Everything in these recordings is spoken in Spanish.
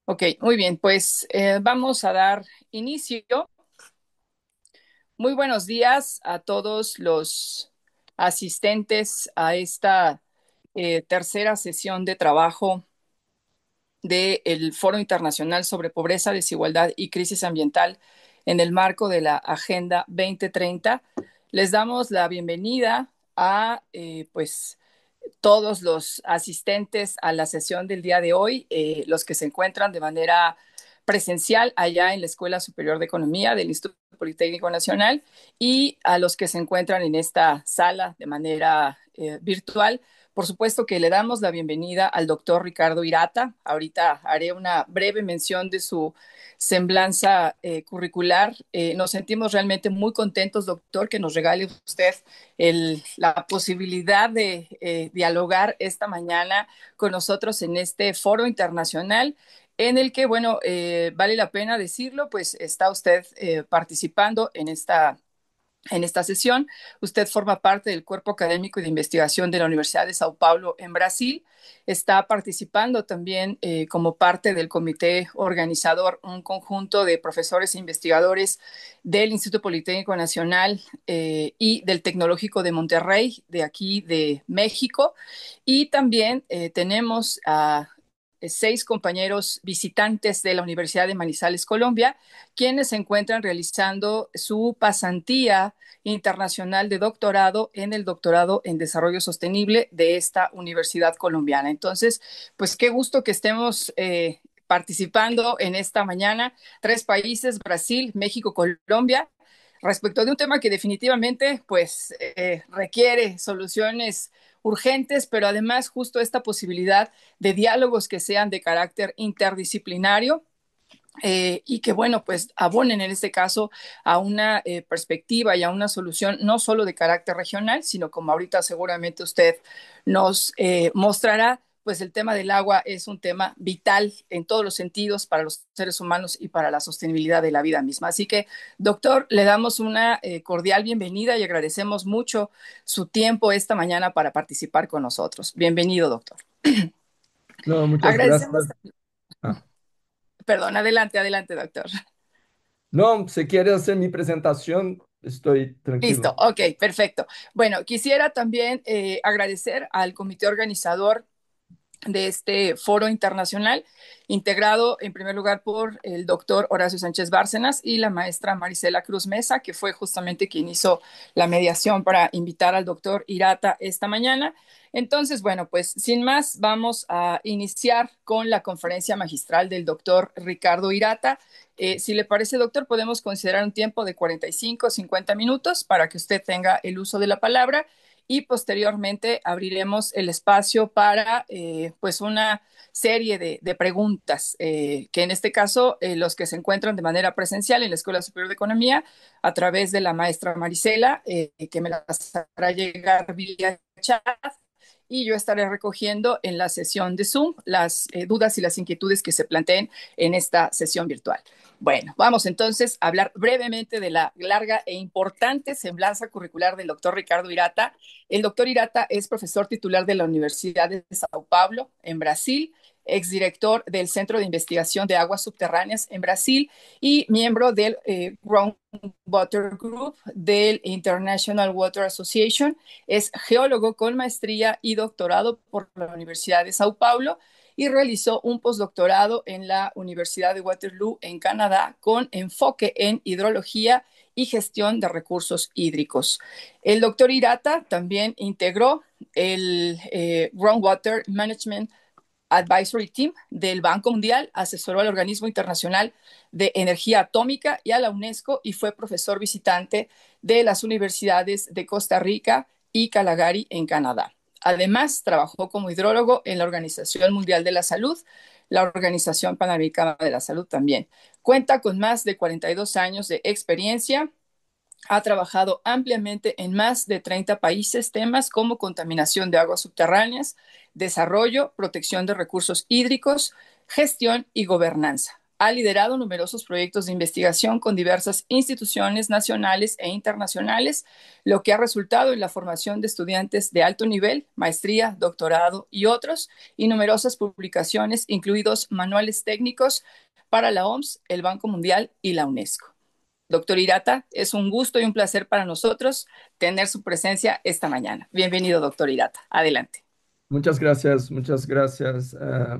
Ok, muy bien, pues vamos a dar inicio. Muy buenos días a todos los asistentes a esta tercera sesión de trabajo del Foro Internacional sobre Pobreza, Desigualdad y Crisis Ambiental en el marco de la Agenda 2030. Les damos la bienvenida a pues todos los asistentes a la sesión del día de hoy, los que se encuentran de manera presencial allá en la Escuela Superior de Economía del Instituto Politécnico Nacional y a los que se encuentran en esta sala de manera virtual. Por supuesto que le damos la bienvenida al doctor Ricardo Hirata. Ahorita haré una breve mención de su semblanza curricular. Nos sentimos realmente muy contentos, doctor, que nos regale usted la posibilidad de dialogar esta mañana con nosotros en este foro internacional en el que, bueno, vale la pena decirlo, pues está usted participando en esta sesión. Usted forma parte del cuerpo académico de investigación de la Universidad de Sao Paulo en Brasil. Está participando también como parte del comité organizador, un conjunto de profesores e investigadores del Instituto Politécnico Nacional y del Tecnológico de Monterrey, de aquí de México. Y también tenemos a seis compañeros visitantes de la Universidad de Manizales, Colombia, quienes se encuentran realizando su pasantía internacional de doctorado en el doctorado en desarrollo sostenible de esta universidad colombiana. Entonces, pues qué gusto que estemos participando en esta mañana, tres países, Brasil, México, Colombia, respecto de un tema que definitivamente pues requiere soluciones urgentes, pero además justo esta posibilidad de diálogos que sean de carácter interdisciplinario y que, bueno, pues abonen en este caso a una perspectiva y a una solución no solo de carácter regional, sino como ahorita seguramente usted nos mostrará, pues el tema del agua es un tema vital en todos los sentidos para los seres humanos y para la sostenibilidad de la vida misma. Así que, doctor, le damos una cordial bienvenida y agradecemos mucho su tiempo esta mañana para participar con nosotros. Bienvenido, doctor. No, muchas Agradecemos, gracias. Ah, perdón, adelante, adelante, doctor. no, si quieres hacer mi presentación, estoy Listo, tranquilo. ok, perfecto. Bueno, quisiera también agradecer al comité organizador de este foro internacional, integrado en primer lugar por el doctor Horacio Sánchez Bárcenas y la maestra Marisela Cruz Mesa, que fue justamente quien hizo la mediación para invitar al doctor Hirata esta mañana. Entonces, bueno, pues sin más, vamos a iniciar con la conferencia magistral del doctor Ricardo Hirata. Si le parece, doctor, podemos considerar un tiempo de 45 o 50 minutos para que usted tenga el uso de la palabra y posteriormente abriremos el espacio para pues una serie de preguntas que en este caso los que se encuentran de manera presencial en la Escuela Superior de Economía a través de la maestra Marisela que me las hará llegar vía chat y yo estaré recogiendo en la sesión de Zoom las dudas y las inquietudes que se planteen en esta sesión virtual. Bueno, vamos entonces a hablar brevemente de la larga e importante semblanza curricular del doctor Ricardo Hirata. El doctor Hirata es profesor titular de la Universidad de Sao Paulo, en Brasil, exdirector del Centro de Investigación de Aguas Subterráneas en Brasil y miembro del Groundwater Group del International Water Association. Es geólogo con maestría y doctorado por la Universidad de Sao Paulo y realizó un postdoctorado en la Universidad de Waterloo en Canadá con enfoque en hidrología y gestión de recursos hídricos. El doctor Hirata también integró el Groundwater Management Advisory Team del Banco Mundial, asesoró al Organismo Internacional de Energía Atómica y a la UNESCO y fue profesor visitante de las universidades de Costa Rica y Calgary en Canadá. Además, trabajó como hidrólogo en la Organización Mundial de la Salud, la Organización Panamericana de la Salud también. Cuenta con más de 42 años de experiencia. Ha trabajado ampliamente en más de 30 países temas como contaminación de aguas subterráneas, desarrollo, protección de recursos hídricos, gestión y gobernanza. Ha liderado numerosos proyectos de investigación con diversas instituciones nacionales e internacionales, lo que ha resultado en la formación de estudiantes de alto nivel, maestría, doctorado y otros, y numerosas publicaciones, incluidos manuales técnicos para la OMS, el Banco Mundial y la UNESCO. Doctor Hirata, es un gusto y un placer para nosotros tener su presencia esta mañana. Bienvenido, doctor Hirata. Adelante. muchas gracias,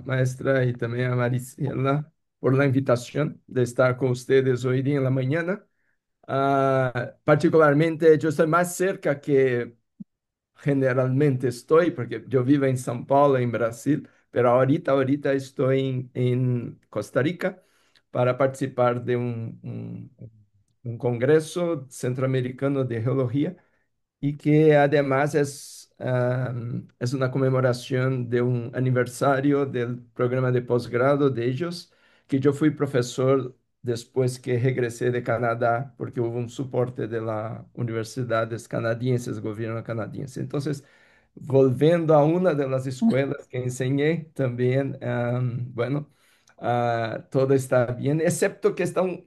maestra, y también a Mariciela por la invitación de estar con ustedes hoy día en la mañana. Particularmente, yo estoy más cerca que generalmente estoy, porque yo vivo en São Paulo, en Brasil, pero ahorita estoy en Costa Rica para participar de un congreso centroamericano de geología y que además es una conmemoración de un aniversario del programa de posgrado de ellos, que yo fui profesor después que regresé de Canadá, porque hubo un soporte de las universidades canadienses, gobierno canadiense. Entonces, volviendo a una de las escuelas que enseñé, también, bueno, todo está bien, excepto que están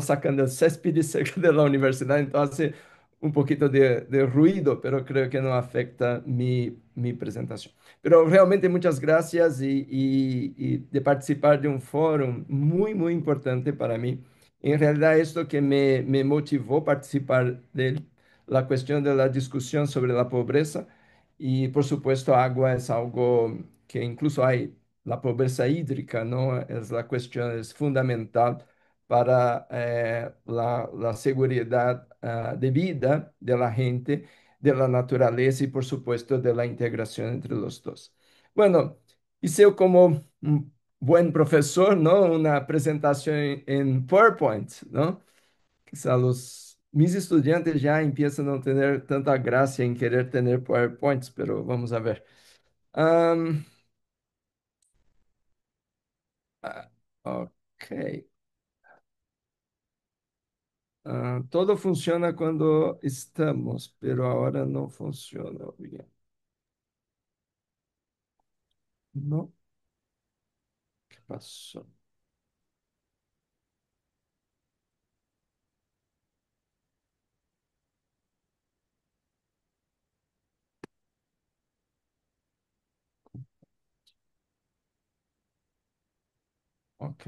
sacando el césped cerca de la universidad, entonces un poquito de ruido, pero creo que no afecta mi presentación. Pero realmente muchas gracias y de participar de un foro muy importante para mí. En realidad, esto que me motivó a participar de la cuestión de la discusión sobre la pobreza y, por supuesto, agua es algo que incluso hay, la pobreza hídrica, ¿no? Es la cuestión, es fundamental para la seguridad de vida de la gente, de la naturaleza y, por supuesto, de la integración entre los dos. Bueno, hice como un buen profesor, ¿no? Una presentación en PowerPoint, ¿no? Quizá mis estudiantes ya empiezan a tener tanta gracia en querer tener PowerPoints, pero vamos a ver. Am, ah, ok. Todo funciona cuando estamos, pero ahora no funciona bien. ¿No? ¿Qué pasó? Ok.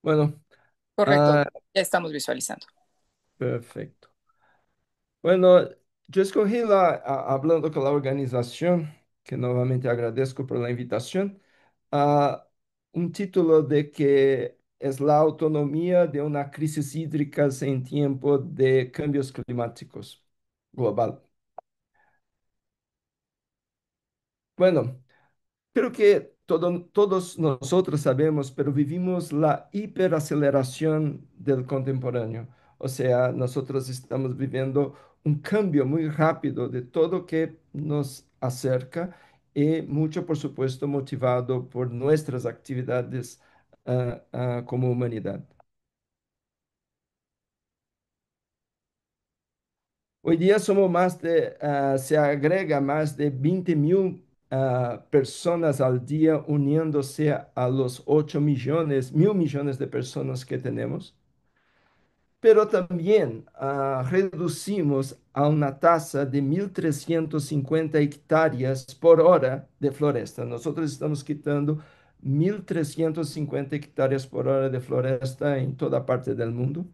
Bueno, Correcto, ah, ya estamos visualizando. perfecto. Bueno, yo escogí hablando con la organización, que nuevamente agradezco por la invitación, a un título de que es la autonomía de una crisis hídrica en tiempo de cambios climáticos global. Bueno, creo que todos nosotros sabemos, pero vivimos la hiperaceleración del contemporáneo. O sea, nosotros estamos viviendo un cambio muy rápido de todo que nos acerca y mucho, por supuesto, motivado por nuestras actividades como humanidad. Hoy día somos se agrega más de 20.000 personas al día uniéndose a los 8 millones, 1.000 millones de personas que tenemos, pero también reducimos a una tasa de 1.350 hectáreas por hora de floresta. Nosotros estamos quitando 1.350 hectáreas por hora de floresta en toda parte del mundo.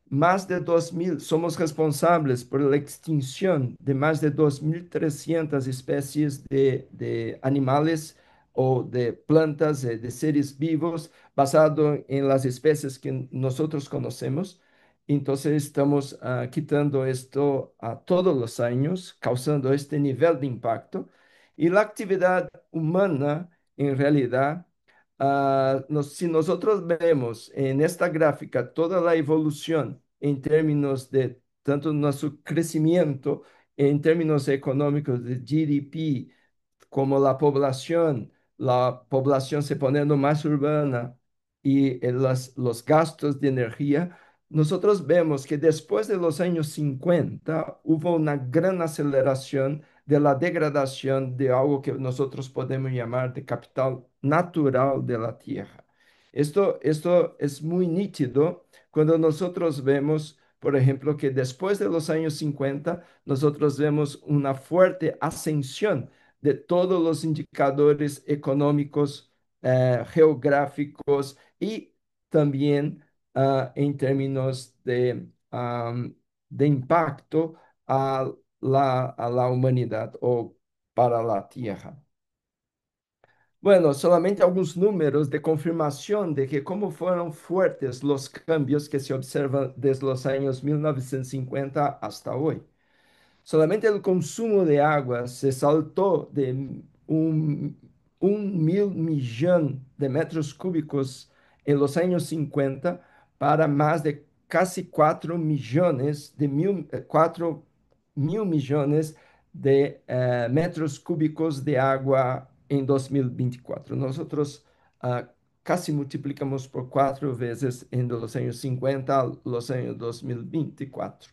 Más de 2.000, somos responsables por la extinción de más de 2.300 especies de animales o de plantas, de seres vivos, basado en las especies que nosotros conocemos. Entonces estamos quitando esto a todos los años, causando este nivel de impacto. Y la actividad humana, en realidad, si nosotros vemos en esta gráfica toda la evolución en términos de tanto nuestro crecimiento, en términos económicos de GDP, como la población se poniendo más urbana y los gastos de energía, nosotros vemos que después de los años 50 hubo una gran aceleración de la degradación de algo que nosotros podemos llamar de capital natural de la tierra. Esto es muy nítido cuando nosotros vemos, por ejemplo, que después de los años 50 nosotros vemos una fuerte ascensión de todos los indicadores económicos, geográficos y también en términos de impacto a a la humanidad o para la Tierra. Bueno, solamente algunos números de confirmación de que cómo fueron fuertes los cambios que se observan desde los años 1950 hasta hoy. Solamente el consumo de agua se saltó de un, 1.000.000.000 de metros cúbicos en los años 50 para más de casi 4.000.000 de metros cúbicos de agua en 2024. Nosotros casi multiplicamos por 4 veces en los años 50 a los años 2024.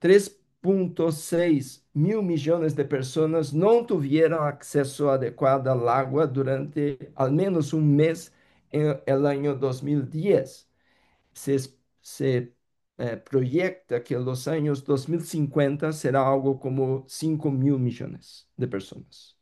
3,6 mil millones de personas não tiveram acesso adequado ao água durante al menos um mês en el año 2010. Se, se proyecta que en los años 2050 será algo como 5.000 millones de personas.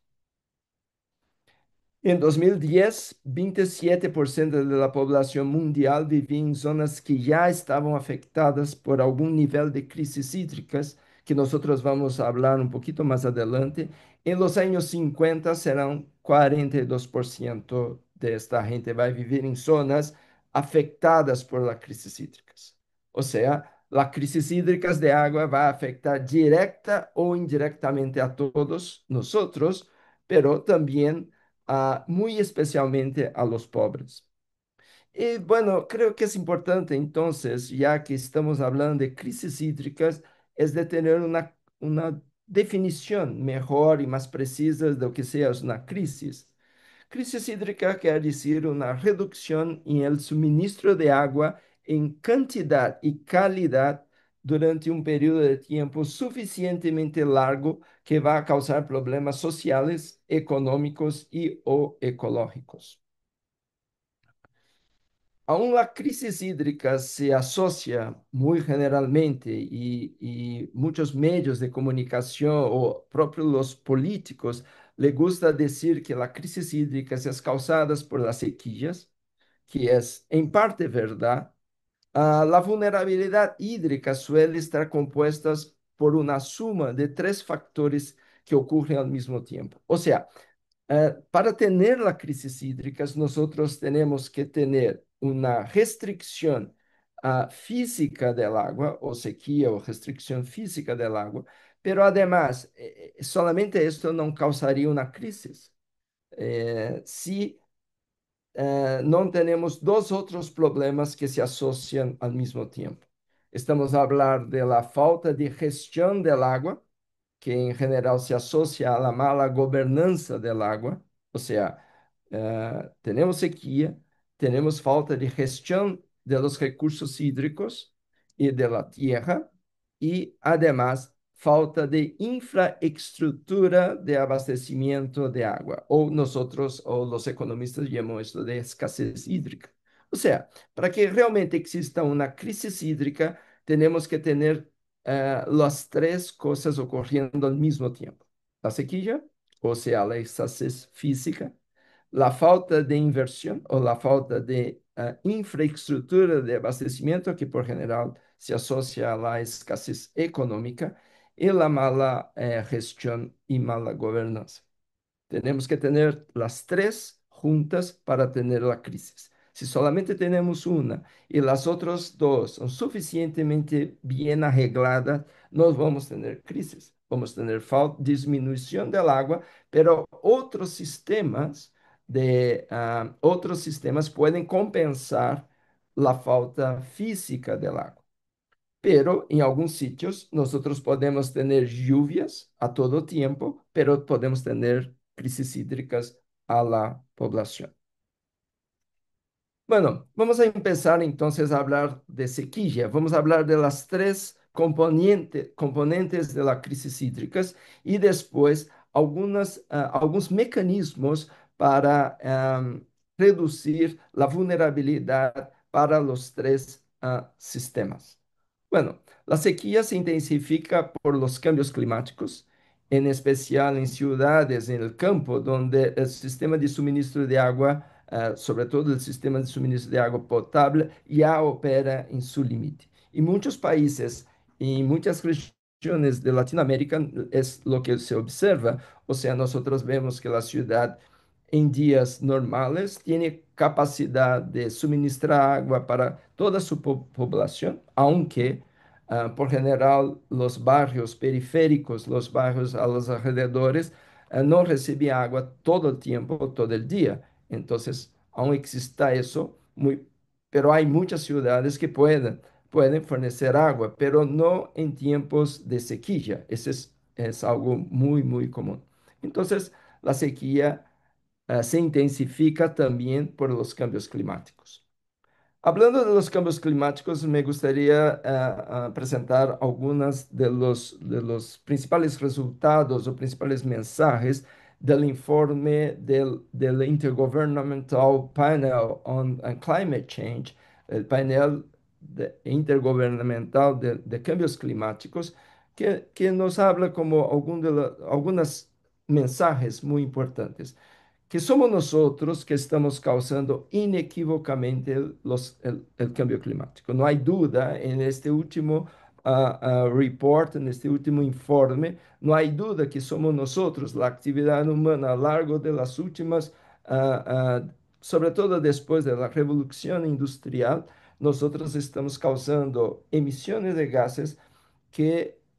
En 2010, 27% de la población mundial vivía en zonas que ya estaban afectadas por algún nivel de crisis hídricas, que nosotros vamos a hablar un poquito más adelante. En los años 50 serán 42% de esta gente va a vivir en zonas afectadas por las crisis hídricas. O sea, las crisis hídricas de agua va a afectar directa o indirectamente a todos nosotros, pero también muy especialmente a los pobres. Y bueno, creo que es importante entonces, ya que estamos hablando de crisis hídricas, es de tener una definición mejor y más precisa de lo que sea una crisis. Crisis hídrica quiere decir una reducción en el suministro de agua en cantidad y calidad durante un periodo de tiempo suficientemente largo que va a causar problemas sociales, económicos y o ecológicos. Aún la crisis hídrica se asocia muy generalmente y muchos medios de comunicación o propios los políticos le gusta decir que la crisis hídrica es causada por las sequías, que es en parte verdad. La vulnerabilidad hídrica suele estar compuesta por una suma de tres factores que ocurren al mismo tiempo. O sea, para tener la crisis hídrica, nosotros tenemos que tener una restricción física del agua, o sequía o restricción física del agua, pero además, solamente esto no causaría una crisis. Si no tenemos dos otros problemas que se asocian al mismo tiempo. Estamos a hablar de la falta de gestión del agua, que en general se asocia a la mala gobernanza del agua, o sea, tenemos sequía, tenemos falta de gestión de los recursos hídricos y de la tierra, y además falta de infraestructura de abastecimiento de agua, o nosotros o los economistas llamamos esto de escasez hídrica. O sea, para que realmente exista una crisis hídrica, tenemos que tener las tres cosas ocurriendo al mismo tiempo. La sequía, o sea, la escasez física, la falta de inversión o la falta de infraestructura de abastecimiento, que por general se asocia a la escasez económica, y la mala gestión y mala gobernanza. Tenemos que tener las tres juntas para tener la crisis. Si solamente tenemos una y las otras dos son suficientemente bien arregladas, no vamos a tener crisis. Vamos a tener disminución del agua, pero otros sistemas pueden compensar la falta física del agua. pero en algunos sitios nosotros podemos tener lluvias a todo tiempo, pero podemos tener crisis hídricas a la población. Bueno, vamos a empezar entonces a hablar de sequía. Vamos a hablar de las tres componentes de la crisis hídricas y después algunos mecanismos para reducir la vulnerabilidad para los tres sistemas. Bueno, la sequía se intensifica por los cambios climáticos, en especial en ciudades, en el campo, donde el sistema de suministro de agua, sobre todo el sistema de suministro de agua potable, ya opera en su límite. En muchos países, en muchas regiones de Latinoamérica, es lo que se observa. O sea, nosotros vemos que la ciudad en días normales tiene capacidad de suministrar agua para toda su población, aunque por general los barrios periféricos, los barrios a los alrededores, no reciben agua todo el tiempo, todo el día. Entonces, aún exista eso, pero hay muchas ciudades que pueden fornecer agua, pero no en tiempos de sequía. Eso es algo muy, muy común. Entonces, la sequía se intensifica también por los cambios climáticos. Hablando de los cambios climáticos, me gustaría presentar algunos de los principales resultados o principales mensajes del informe del Intergovernmental Panel on Climate Change, el panel intergubernamental de cambios climáticos, que nos habla como algunos mensajes muy importantes que somos nosotros que estamos causando inequívocamente el cambio climático. No hay duda en este último report, en este último informe, no hay duda que somos nosotros, la actividad humana a lo largo de las últimas, ah, ah, sobre todo después de la revolución industrial, nosotros estamos causando emisiones de gases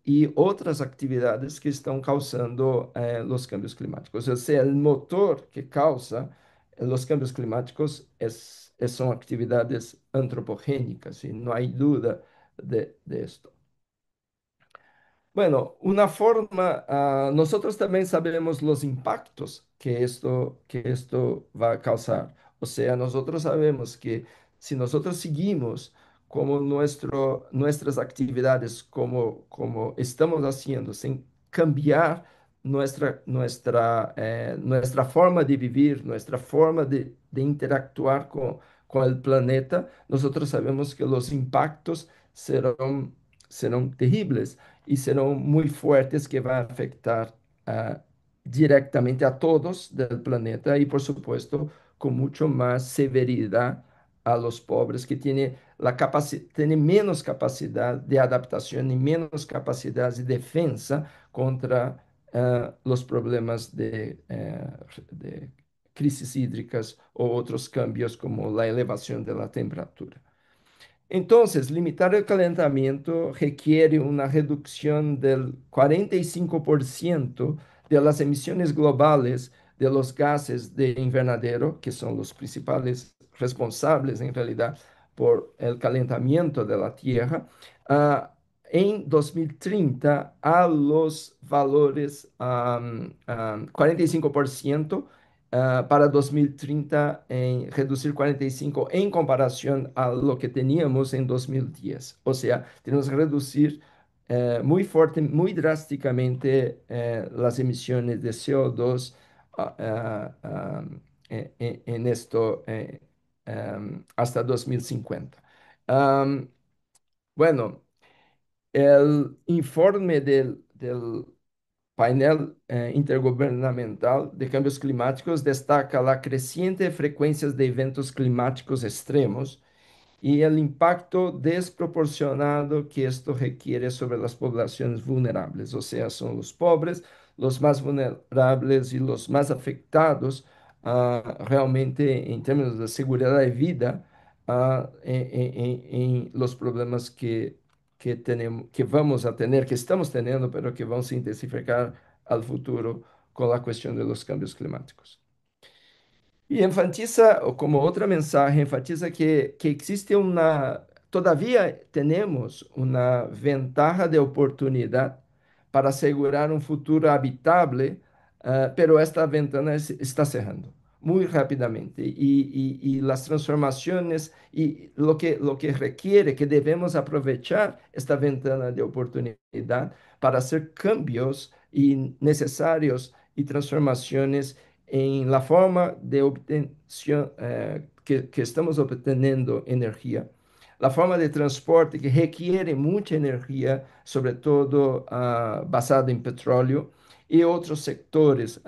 y otras actividades que están causando los cambios climáticos. O sea, el motor que causa los cambios climáticos son actividades antropogénicas y no hay duda de esto. Bueno, una forma, nosotros también sabemos los impactos que esto va a causar. O sea, nosotros sabemos que si nosotros seguimos como nuestras actividades, como estamos haciendo, sin cambiar nuestra forma de vivir, nuestra forma de interactuar con el planeta, nosotros sabemos que los impactos serán terribles y serán muy fuertes que van a afectar ah, directamente a todos del planeta y por supuesto con mucho más severidad a los pobres que tienen menos capacidad de adaptación y menos capacidad de defensa contra los problemas de crisis hídricas o otros cambios como la elevación de la temperatura. Entonces, limitar el calentamiento requiere una reducción del 45% de las emisiones globales de los gases de invernadero, que son los principales responsables en realidad por el calentamiento de la Tierra, ah, en 2030 a los valores 45% para 2030 en reducir 45 en comparación a lo que teníamos en 2010. O sea, tenemos que reducir muy fuerte, muy drásticamente las emisiones de CO2 ah, ah, ah, en esto hasta 2050. Am, bueno, el informe del painel intergubernamental de cambios climáticos destaca la creciente frecuencia de eventos climáticos extremos y el impacto desproporcionado que esto requiere sobre las poblaciones vulnerables, o sea, son los pobres, los más vulnerables y los más afectados realmente en términos de seguridad de vida en los problemas que tenemos, que vamos a tener, que estamos teniendo, pero que vamos a intensificar al futuro con la cuestión de los cambios climáticos. Y enfatiza, o como otro mensaje, enfatiza que existe una todavía tenemos una ventaja de oportunidad para asegurar un futuro habitable, pero esta ventana está cerrando muy rápidamente y las transformaciones y lo que requiere que debemos aprovechar esta ventana de oportunidad para hacer cambios necesarios y transformaciones en la forma de obtención que estamos obteniendo energía, la forma de transporte que requiere mucha energía, sobre todo basada en petróleo, y otros sectores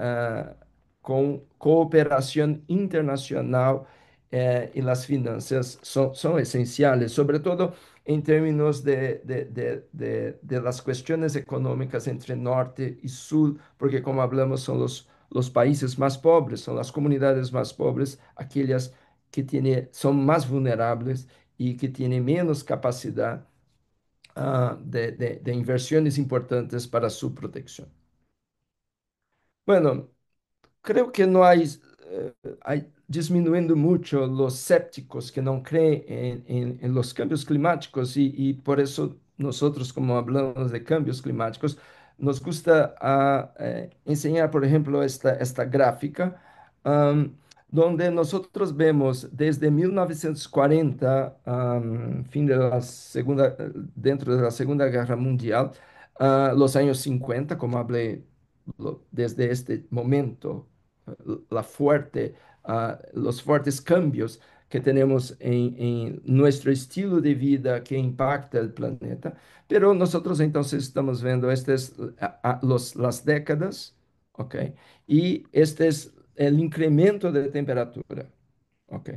con cooperación internacional y las finanzas son esenciales, sobre todo en términos de las cuestiones económicas entre norte y sur, porque como hablamos son los países más pobres, son las comunidades más pobres, aquellas que son más vulnerables y que tienen menos capacidad de inversiones importantes para su protección. Bueno, creo que no hay disminuyendo mucho los escépticos que no creen en los cambios climáticos y por eso nosotros, como hablamos de cambios climáticos, nos gusta enseñar, por ejemplo, esta gráfica, am, donde nosotros vemos desde 1940, fin de la dentro de la Segunda Guerra Mundial, los años 50, como hablé desde este momento, la fuerte, los fuertes cambios que tenemos en nuestro estilo de vida que impacta el planeta, pero nosotros entonces estamos viendo las décadas, ¿ok? Y este es el incremento de temperatura, ¿ok?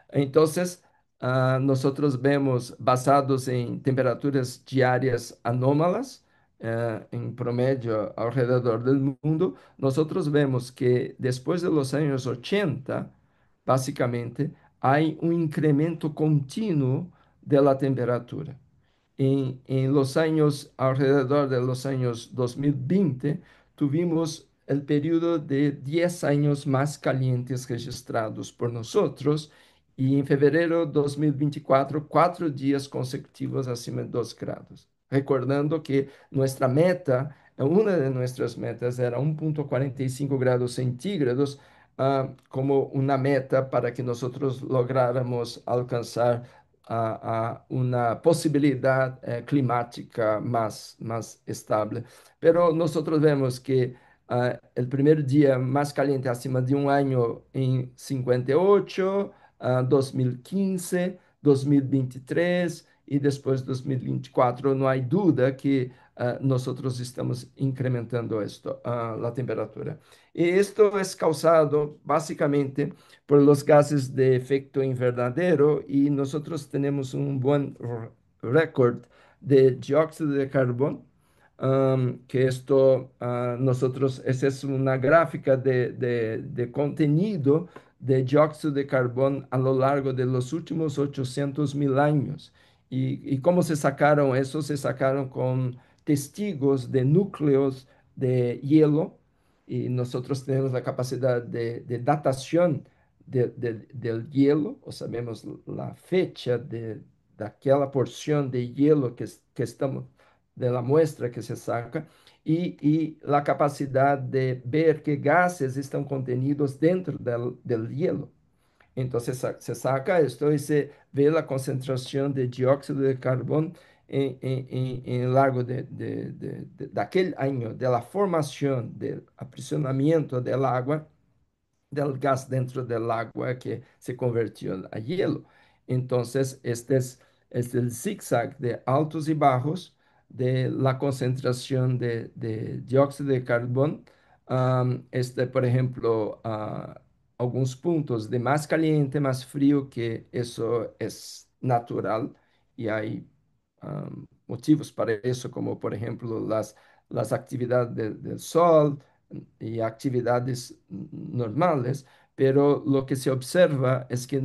Entonces, nosotros vemos basados en temperaturas diarias anómalas, en promedio alrededor del mundo, nosotros vemos que después de los años 80, básicamente, hay un incremento continuo de la temperatura. En los años, alrededor de los años 2020, tuvimos el periodo de 10 años más calientes registrados por nosotros y en febrero de 2024, 4 días consecutivos acima de 2 grados. Recordando que nuestra meta, una de nuestras metas era 1,45 grados centígrados, como una meta para que nosotros lográramos alcanzar a una posibilidad climática más estable. Pero nosotros vemos que el primer día más caliente acima de un año en 58, 2015, 2023 y después 2024, no hay duda que nosotros estamos incrementando esto, la temperatura. Y esto es causado básicamente por los gases de efecto invernadero y nosotros tenemos un buen récord de dióxido de carbono, que esto nosotros, esa es una gráfica de contenido de dióxido de carbono a lo largo de los últimos 800.000 años. Y cómo se sacaron eso? Se sacaron con testigos de núcleos de hielo y nosotros tenemos la capacidad de datación del hielo, o sabemos la fecha de aquella porción de hielo que estamos, de la muestra que se saca, y la capacidad de ver qué gases están contenidos dentro del hielo. Entonces se saca esto y se ve la concentración de dióxido de carbono en el largo de aquel año, de la formación, del aprisionamiento del agua, del gas dentro del agua que se convirtió a hielo. Entonces, este es el zigzag de altos y bajos de la concentración de dióxido de carbono. Por ejemplo, algunos puntos de más caliente, más frío, que eso es natural y hay motivos para eso, como por ejemplo las actividades del sol y actividades normales, pero lo que se observa es que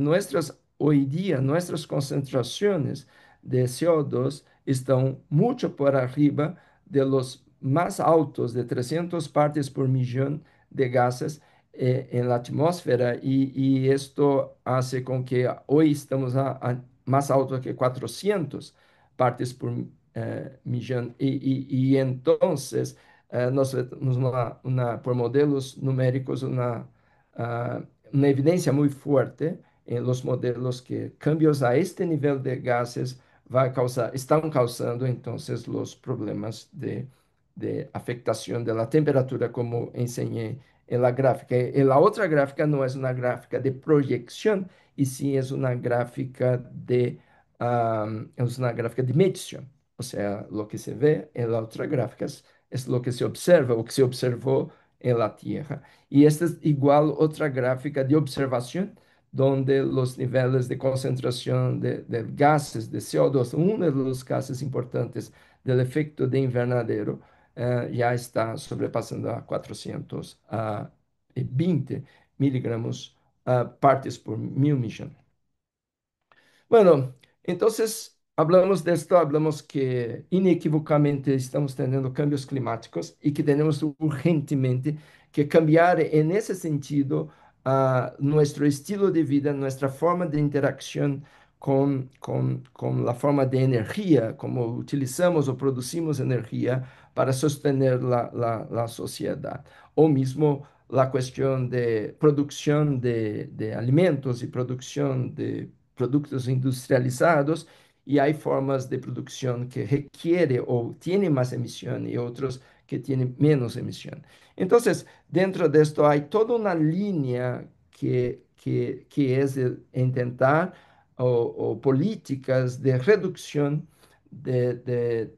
hoy día, nuestras concentraciones de CO2 están mucho por arriba de los más altos, de 300 partes por millón de gases en la atmósfera y esto hace con que hoy estamos más alto que 400 partes por millón. Y entonces, tenemos por modelos numéricos, ah, una evidencia muy fuerte en los modelos que cambios a este nivel de gases están causando entonces los problemas de afectación de la temperatura, como enseñé en la gráfica. En la otra gráfica no es una gráfica de proyección, y sí es una gráfica de medición. O sea, lo que se ve en la otra gráfica es lo que se observa, o que se observó en la Tierra. Y esta es igual otra gráfica de observación, donde los niveles de concentración de gases de CO2, uno de los gases importantes del efecto de invernadero, ya está sobrepasando a 420 miligramos partes por mil millón. Bueno, entonces hablamos de esto, hablamos que inequívocamente estamos teniendo cambios climáticos y que tenemos urgentemente que cambiar en ese sentido nuestro estilo de vida, nuestra forma de interacción con la forma de energía, como utilizamos o producimos energía para sostener la sociedad, o mismo la cuestión de producción de alimentos y producción de productos industrializados, y hay formas de producción que requiere o tiene más emisión y otros que tienen menos emisión. Entonces, dentro de esto hay toda una línea que es el intentar o políticas de reducción de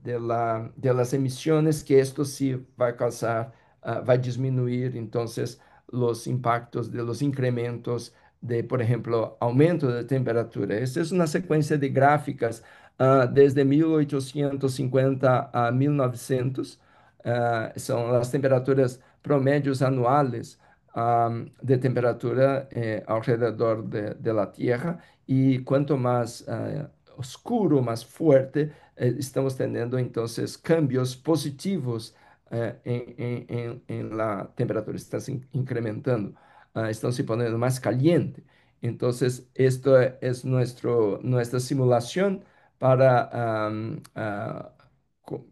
las emisiones, que esto sí va a causar, va a disminuir entonces los impactos de los incrementos de, por ejemplo, aumento de temperatura. Esta es una secuencia de gráficas desde 1850 a 1900. Son las temperaturas promedios anuales de temperatura alrededor de la Tierra, y cuanto más oscuro, más fuerte, estamos teniendo entonces cambios positivos en la temperatura, está se incrementando, están se poniendo más caliente. Entonces, esto es nuestra simulación para co-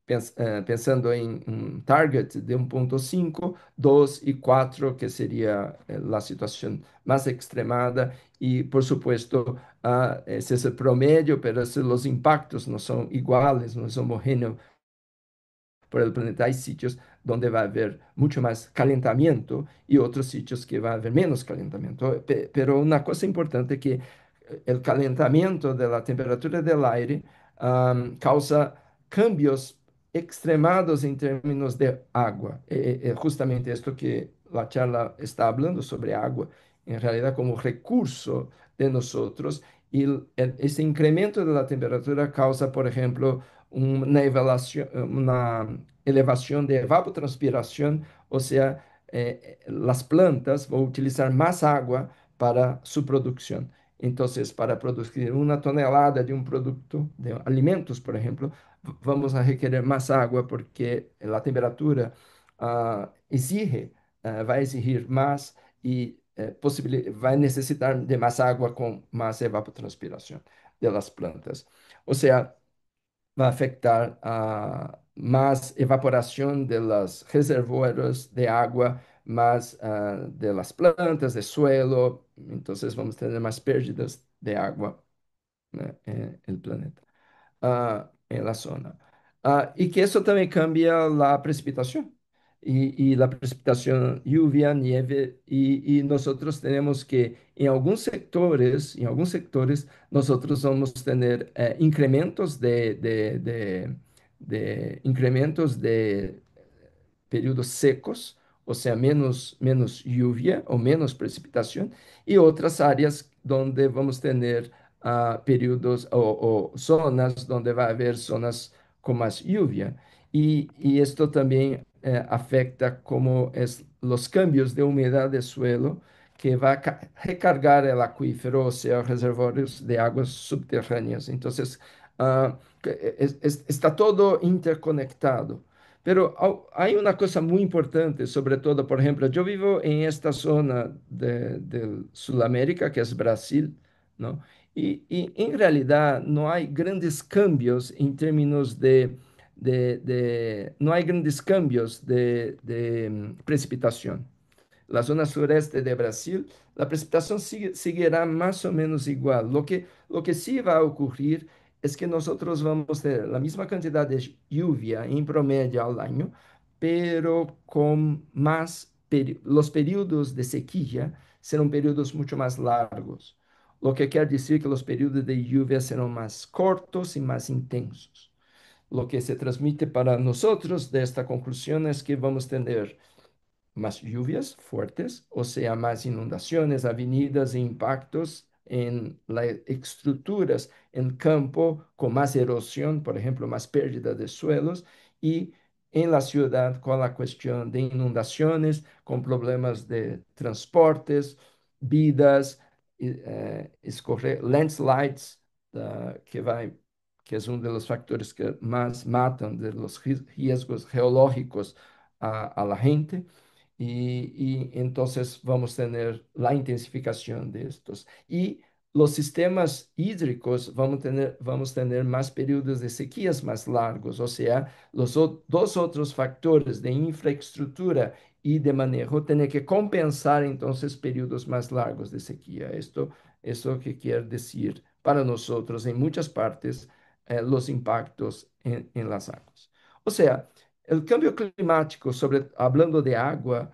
pensando en un target de 1,5, 2 y 4, que sería la situación más extremada. Y por supuesto, ese es el promedio, pero los impactos no son iguales, no son homogéneos por el planeta. Hay sitios donde va a haber mucho más calentamiento y otros sitios que va a haber menos calentamiento. Pero una cosa importante es que el calentamiento de la temperatura del aire causa cambios extremados en términos de agua. Justamente esto que la charla está hablando sobre agua, en realidad como recurso de nosotros. Y ese incremento de la temperatura causa, por ejemplo, una elevación de evapotranspiración, o sea, las plantas van a utilizar más agua para su producción. Entonces, para producir una tonelada de un producto, de alimentos, por ejemplo, vamos a requerir más agua, porque la temperatura va a exigir más, y va a necesitar de más agua con más evapotranspiración de las plantas. O sea, va a afectar a más evaporación de los reservorios de agua, más de las plantas, de suelo. Entonces vamos a tener más pérdidas de agua, ¿no?, en el planeta, en la zona. Y que eso también cambia la precipitación. Y la precipitación, lluvia, nieve, y nosotros tenemos que en algunos sectores, nosotros vamos a tener incrementos incrementos de períodos secos, o sea, menos lluvia o menos precipitación, y otras áreas donde vamos a tener períodos o zonas donde va a haber zonas con más lluvia. Y esto también afecta como es los cambios de humedad de suelo, que va a recargar el acuífero, o sea, reservorios de aguas subterráneas. Entonces, está todo interconectado. Pero hay una cosa muy importante, sobre todo, por ejemplo, yo vivo en esta zona de Sudamérica, que es Brasil, ¿no? Y en realidad no hay grandes cambios en términos no hay grandes cambios de precipitación. La zona sureste de Brasil, la precipitación seguirá más o menos igual. Lo que sí va a ocurrir es que nosotros vamos a tener la misma cantidad de lluvia en promedio al año, pero con los periodos de sequía serán periodos mucho más largos, lo que quiere decir que los periodos de lluvia serán más cortos y más intensos. Lo que se transmite para nosotros de esta conclusión es que vamos a tener más lluvias fuertes, o sea, más inundaciones, avenidas e impactos en las estructuras en campo con más erosión, por ejemplo, más pérdida de suelos, y en la ciudad con la cuestión de inundaciones, con problemas de transportes, vidas, landslides, que es uno de los factores que más matan de los riesgos geológicos a la gente y entonces vamos a tener la intensificación de estos. Y los sistemas hídricos vamos a tener más periodos de sequías más largos, o sea, los dos otros factores de infraestructura y de manejo tienen que compensar entonces periodos más largos de sequía. Esto que quiere decir para nosotros en muchas partes los impactos en las aguas. O sea, el cambio climático, hablando de agua,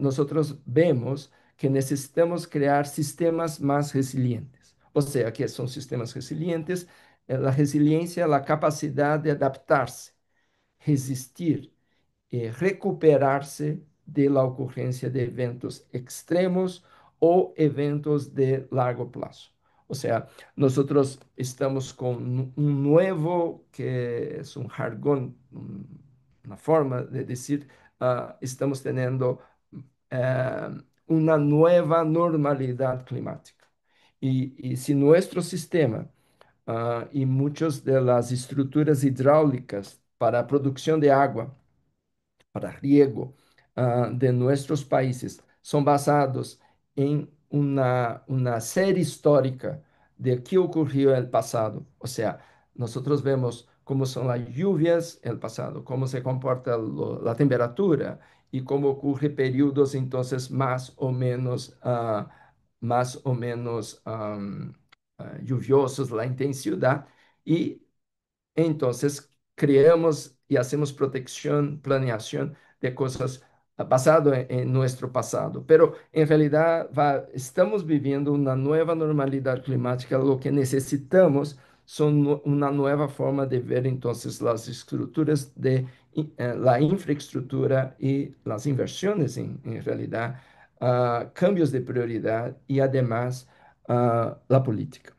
nosotros vemos que necesitamos crear sistemas más resilientes. O sea, que son sistemas resilientes, la resiliencia, la capacidad de adaptarse, resistir, recuperarse de la ocurrencia de eventos extremos o eventos de largo plazo. O sea, nosotros estamos con un nuevo, que es un jargón, una forma de decir, estamos teniendo una nueva normalidad climática. Y si nuestro sistema y muchas de las estructuras hidráulicas para producción de agua, para riego de nuestros países son basados en una serie histórica de qué ocurrió en el pasado. O sea, nosotros vemos cómo son las lluvias en el pasado, cómo se comporta la temperatura y cómo ocurre periodos entonces más o menos lluviosos, la intensidad, y entonces, creamos y hacemos protección, planeación de cosas basado en nuestro pasado. Pero en realidad estamos viviendo una nueva normalidad climática. Lo que necesitamos son una nueva forma de ver entonces las estructuras la infraestructura y las inversiones en realidad, cambios de prioridad y además la política.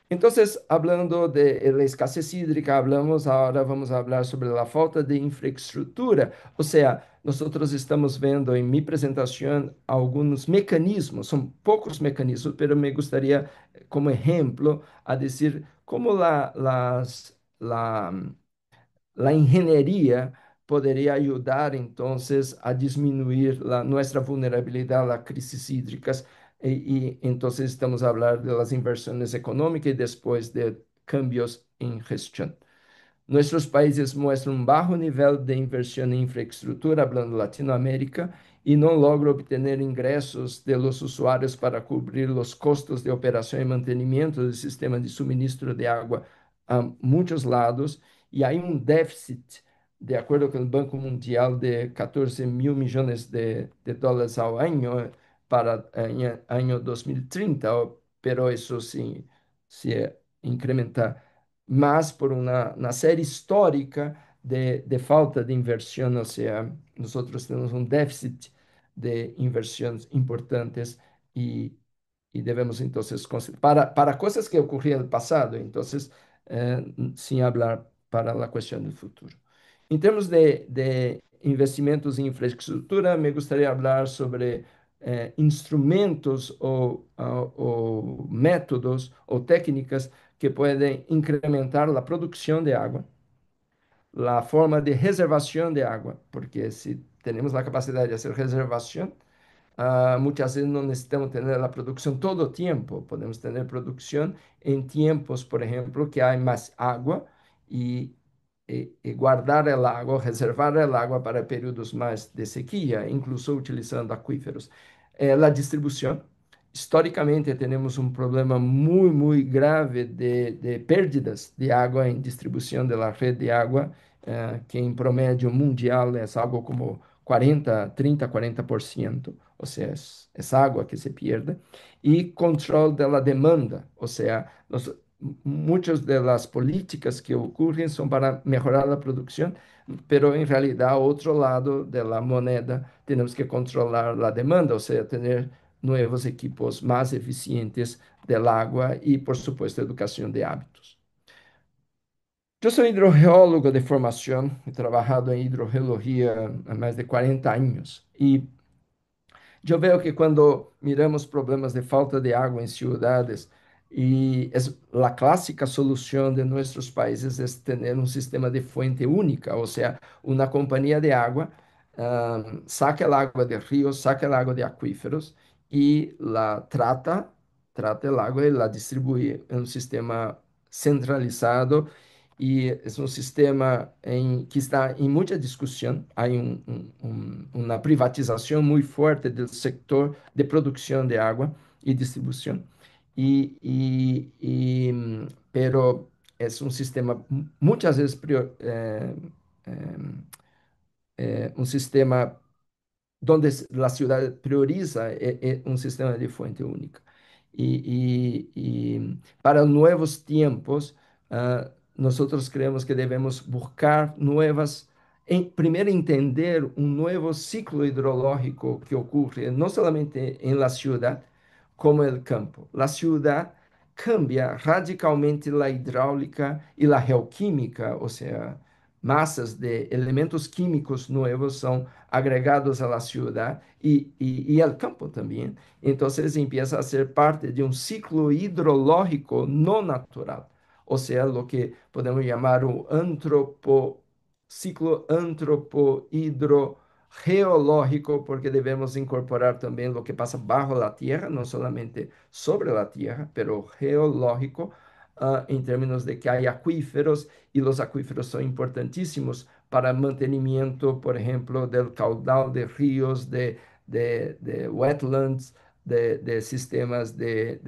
Entonces, hablando de la escasez hídrica, ahora vamos a hablar sobre la falta de infraestructura. O sea, nosotros estamos viendo en mi presentación algunos mecanismos, son pocos mecanismos, pero me gustaría, como ejemplo, a decir cómo la ingeniería podría ayudar entonces a disminuir nuestra vulnerabilidad a las crisis hídricas y entonces estamos a hablar de las inversiones económicas y después de cambios en gestión. Nuestros países muestran un bajo nivel de inversión en infraestructura, hablando Latinoamérica, y no logran obtener ingresos de los usuarios para cubrir los costos de operación y mantenimiento del sistema de suministro de agua a muchos lados, y hay un déficit, de acuerdo con el Banco Mundial, de 14 mil millones de dólares al año para el año 2030, pero eso sí, se incrementa más por una serie histórica de falta de inversión, o sea, nosotros tenemos un déficit de inversiones importantes y, y debemos entonces, para cosas que ocurrieron en el pasado, entonces, sin hablar para la cuestión del futuro. En términos de investimentos en infraestructura, me gustaría hablar sobre instrumentos o métodos o técnicas que pueden incrementar la producción de agua, la forma de reservación de agua, porque si tenemos la capacidad de hacer reservación, muchas veces no necesitamos tener la producción todo el tiempo. Podemos tener producción en tiempos, por ejemplo, que hay más agua y, y guardar el agua, reservar el agua para periodos más de sequía, incluso utilizando acuíferos. La distribución. Históricamente tenemos un problema muy, muy grave de pérdidas de agua en distribución de la red de agua, que en promedio mundial es algo como 40 o sea, es agua que se pierde, y control de la demanda, o sea, muchas de las políticas que ocurren son para mejorar la producción, pero en realidad, otro lado de la moneda, tenemos que controlar la demanda, o sea, tener nuevos equipos más eficientes del agua y, por supuesto, educación de hábitos. Yo soy hidrogeólogo de formación, he trabajado en hidrogeología há más de 40 años y yo veo que cuando miramos problemas de falta de agua en ciudades, y es la clásica solución de nuestros países es tener un sistema de fuente única, o sea, una compañía de agua saca el agua de ríos, saca el agua de acuíferos y la trata el agua y la distribuye en un sistema centralizado y es un sistema que está en mucha discusión. Hay una privatización muy fuerte del sector de producción de agua y distribución. Pero es un sistema muchas veces un sistema donde la ciudad prioriza un sistema de fuente única. Y para nuevos tiempos, nosotros creemos que debemos buscar nuevas, primero entender un nuevo ciclo hidrológico que ocurre no solamente en la ciudad, como el campo. La ciudad cambia radicalmente la hidráulica y la geoquímica, o sea, masas de elementos químicos nuevos son agregados a la ciudad y al campo también. Entonces empieza a ser parte de un ciclo hidrológico no natural, o sea, lo que podemos llamar un ciclo antropo-hidrogeológico, porque debemos incorporar también lo que pasa bajo la tierra, no solamente sobre la tierra, pero geológico, en términos de que hay acuíferos y los acuíferos son importantísimos para el mantenimiento, por ejemplo, del caudal de ríos, de wetlands, de sistemas de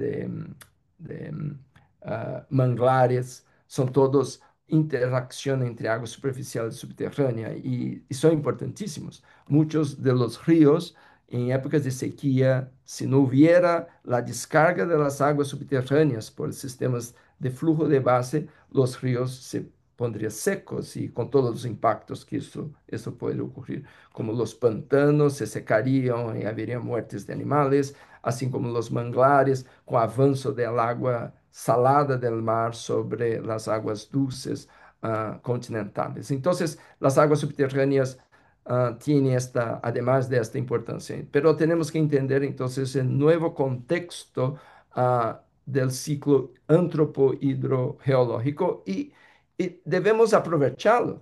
manglares, son todos interacción entre agua superficial y subterránea y son importantísimos. Muchos de los ríos en épocas de sequía, si no hubiera la descarga de las aguas subterráneas por sistemas de flujo de base, los ríos se pondrían secos y con todos los impactos que eso puede ocurrir, como los pantanos se secarían y habría muertes de animales, así como los manglares, con avanzo del agua salada del mar sobre las aguas dulces continentales. Entonces, las aguas subterráneas tienen además de esta importancia, pero tenemos que entender entonces el nuevo contexto del ciclo antropo-hidrogeológico y debemos aprovechar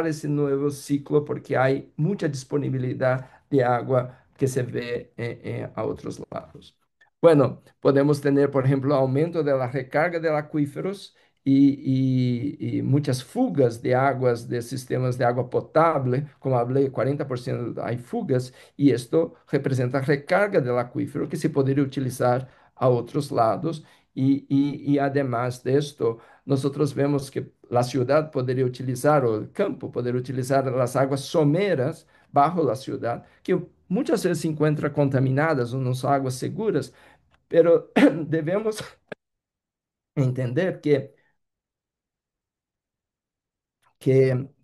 ese nuevo ciclo porque hay mucha disponibilidad de agua que se ve a otros lados. Bueno, podemos tener, por ejemplo, aumento de la recarga de acuíferos y muchas fugas de aguas de sistemas de agua potable, como hablé, 40% hay fugas, y esto representa recarga del acuífero que se podría utilizar a otros lados. Y además de esto, nosotros vemos que la ciudad podría utilizar, o el campo podría utilizar las aguas someras bajo la ciudad, que muchas veces se encuentran contaminadas o no son aguas seguras, pero debemos entender que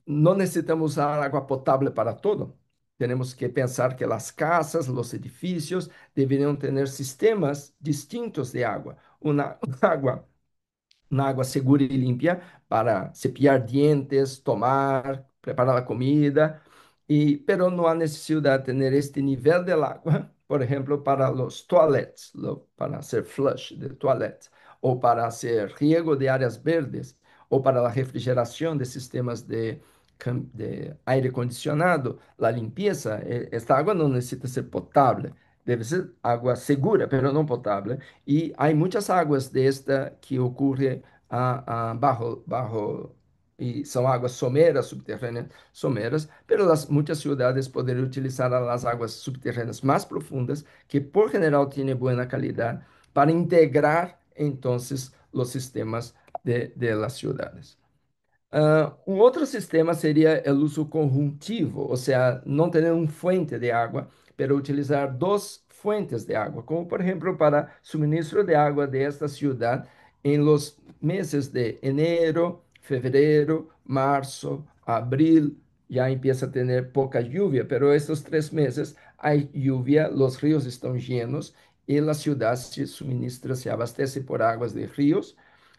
no necesitamos usar agua potable para todo. Tenemos que pensar que las casas, los edificios deberían tener sistemas distintos de agua. Una agua segura y limpia para cepillar dientes, tomar, preparar la comida, pero no hay necesidad de tener este nivel del agua, por ejemplo, para los toilets, para hacer flush de toilets, o para hacer riego de áreas verdes, o para la refrigeración de sistemas de aire acondicionado, la limpieza, esta agua no necesita ser potable, debe ser agua segura, pero no potable. Y hay muchas aguas de esta que ocurre bajo, y son aguas someras, subterráneas someras, pero muchas ciudades podrían utilizar las aguas subterráneas más profundas, que por general tienen buena calidad, para integrar entonces los sistemas de las ciudades. Um outro sistema seria o uso conjuntivo, ou seja, não ter uma fuente de água, mas utilizar duas fuentes de água, como por exemplo para suministro de água de esta cidade em los meses de enero, fevereiro, março, abril, já empieza a ter pouca lluvia, pero estes 3 meses há lluvia, os rios estão llenos e a cidade se suministra, se abastece por águas de rios,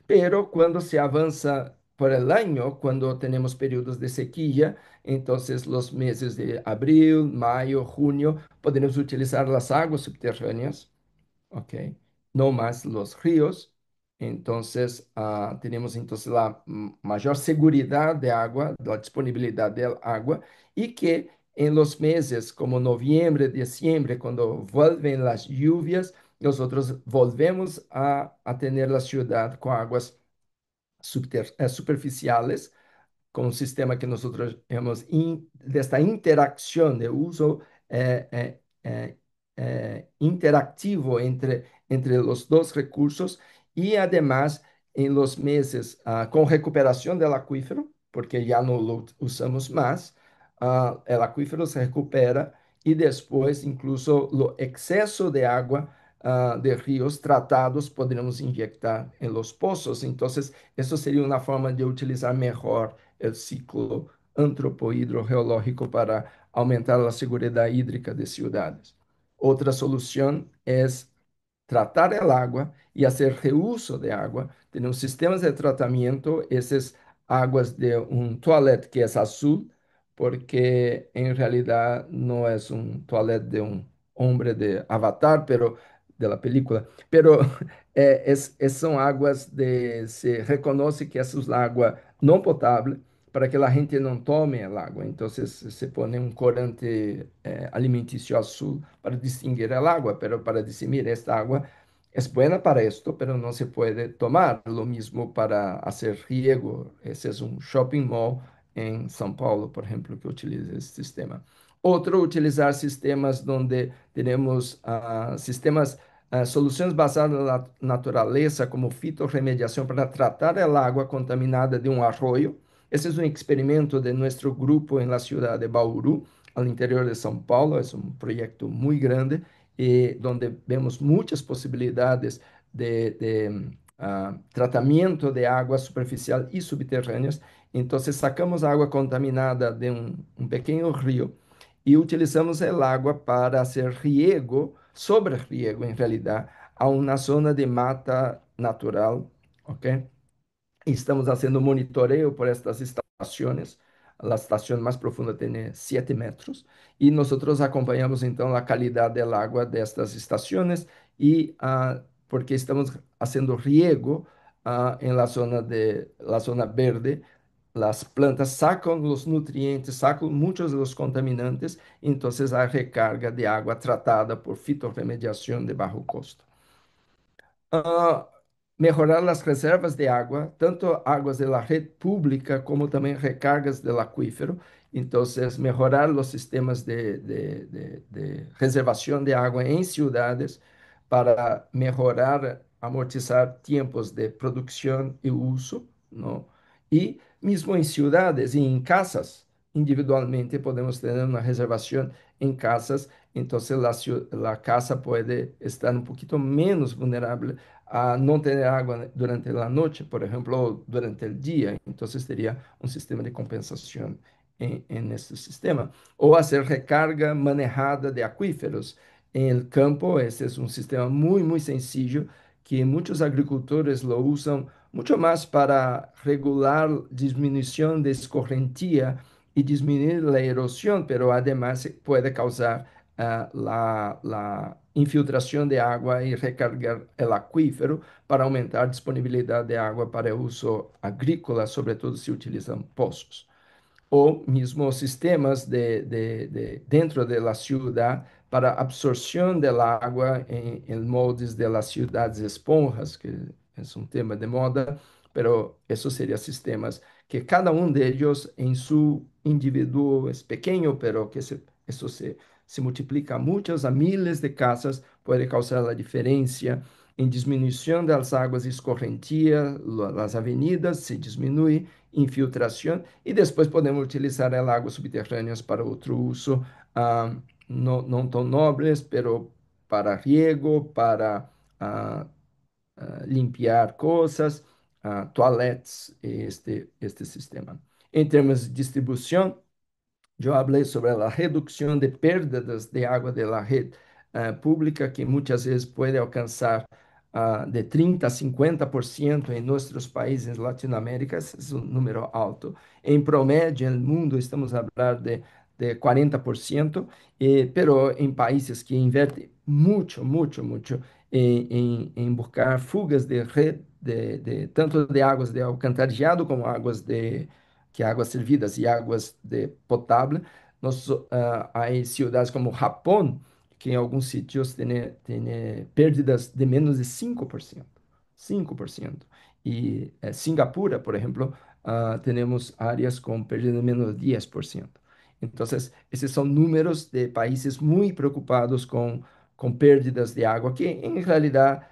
pero quando se avança por el año, cuando tenemos periodos de sequía, entonces los meses de abril, mayo, junio, podemos utilizar las aguas subterráneas, ¿ok? No más los ríos. Entonces, tenemos entonces la mayor seguridad de agua, la disponibilidad de agua, y que en los meses como noviembre, diciembre, cuando vuelven las lluvias, nosotros volvemos a tener la ciudad con aguas superficiales, con un sistema que nosotros llamamos de esta interacción, de uso interactivo entre los dos recursos, y además en los meses con recuperación del acuífero, porque ya no lo usamos más, el acuífero se recupera y después incluso lo exceso de agua de ríos tratados podemos inyectar en los pozos. Entonces, eso sería una forma de utilizar mejor el ciclo antropohidrogeológico para aumentar la seguridad hídrica de ciudades. Otra solución es tratar el agua y hacer reuso de agua. Tenemos sistemas de tratamiento, esas aguas de un toilet que es azul, porque en realidad no es un toilet de un hombre de Avatar, pero de la película, pero son aguas se reconoce que essa é água não potável para que a gente não tome a água. Então, se põe um corante alimentício azul para distinguir a água, pero para distinguir esta água é buena para esto, pero não se pode tomar. Lo mismo para fazer riego. Esse é um shopping mall em São Paulo, por exemplo, que utiliza esse sistema. Outro, utilizar sistemas onde temos sistemas soluções basadas na natureza, como fitorremediação, para tratar a água contaminada de um arroio. Esse é um experimento de nosso grupo em la cidade de Bauru, ao interior de São Paulo. É um projeto muito grande, e onde vemos muitas possibilidades de tratamento de água superficial e subterrâneas. Então, sacamos a água contaminada de um pequeno rio e utilizamos a água para fazer riego, sobre riego em realidade, a uma zona de mata natural, ok? Estamos fazendo monitoreio por estas estações. A estação mais profunda tem 7 metros e nós acompanhamos então a qualidade da água destas estações e porque estamos fazendo riego em la zona verde, las plantas sacan los nutrientes, sacan muchos de los contaminantes, entonces hay recarga de agua tratada por fitorremediación de bajo costo. Ah, Mejorar las reservas de agua, tanto aguas de la red pública como también recargas del acuífero. Entonces, mejorar los sistemas de reservación de agua en ciudades para mejorar, amortizar tiempos de producción y uso, ¿no? Y mismo en ciudades y en casas, individualmente podemos tener una reservación en casas, entonces la casa puede estar un poquito menos vulnerable a não ter água durante a noite, por exemplo, ou durante o dia. Então, teria um sistema de compensação nesse sistema. Ou fazer recarga manejada de aquíferos. Em campo, esse é um sistema muito, muito sencillo, que muitos agricultores lo usam muito mais para regular diminuição de escorrentia e diminuir a erosão, pero además pode causar la infiltración de agua y recargar el acuífero para aumentar disponibilidad de agua para uso agrícola, sobre todo si utilizan pozos. o mismo sistemas dentro de la ciudad para absorción del agua en moldes de las ciudades esponjas, que es un tema de moda, pero esos serían sistemas que cada uno de ellos en su individuo es pequeño, pero que eso se multiplica a muchas, a miles de casas, puede causar la diferencia en disminución de las aguas escorrentias, las avenidas se disminuye, infiltración, y después podemos utilizar el agua subterráneas para otro uso, ah, no tan nobles, pero para riego, para ah, limpiar cosas, toilettes, este sistema. Em termos de distribuição, eu falei sobre a redução de perdas de água da rede pública, que muitas vezes pode alcançar de 30 a 50% em nossos países latino-américas, é um número alto. Em promédio, no mundo, estamos a falar de 40%, pero em países que invertem muito em buscar fugas de rede, tanto de águas de alcantarillado como águas que águas servidas e águas de potável. Nós, há cidades como Japão, que em alguns sítios tem pérdidas de menos de 5%. 5%. E Singapura, por exemplo, temos áreas com perda de menos de 10%. Então, esses são números de países muito preocupados com pérdidas de água, que em realidade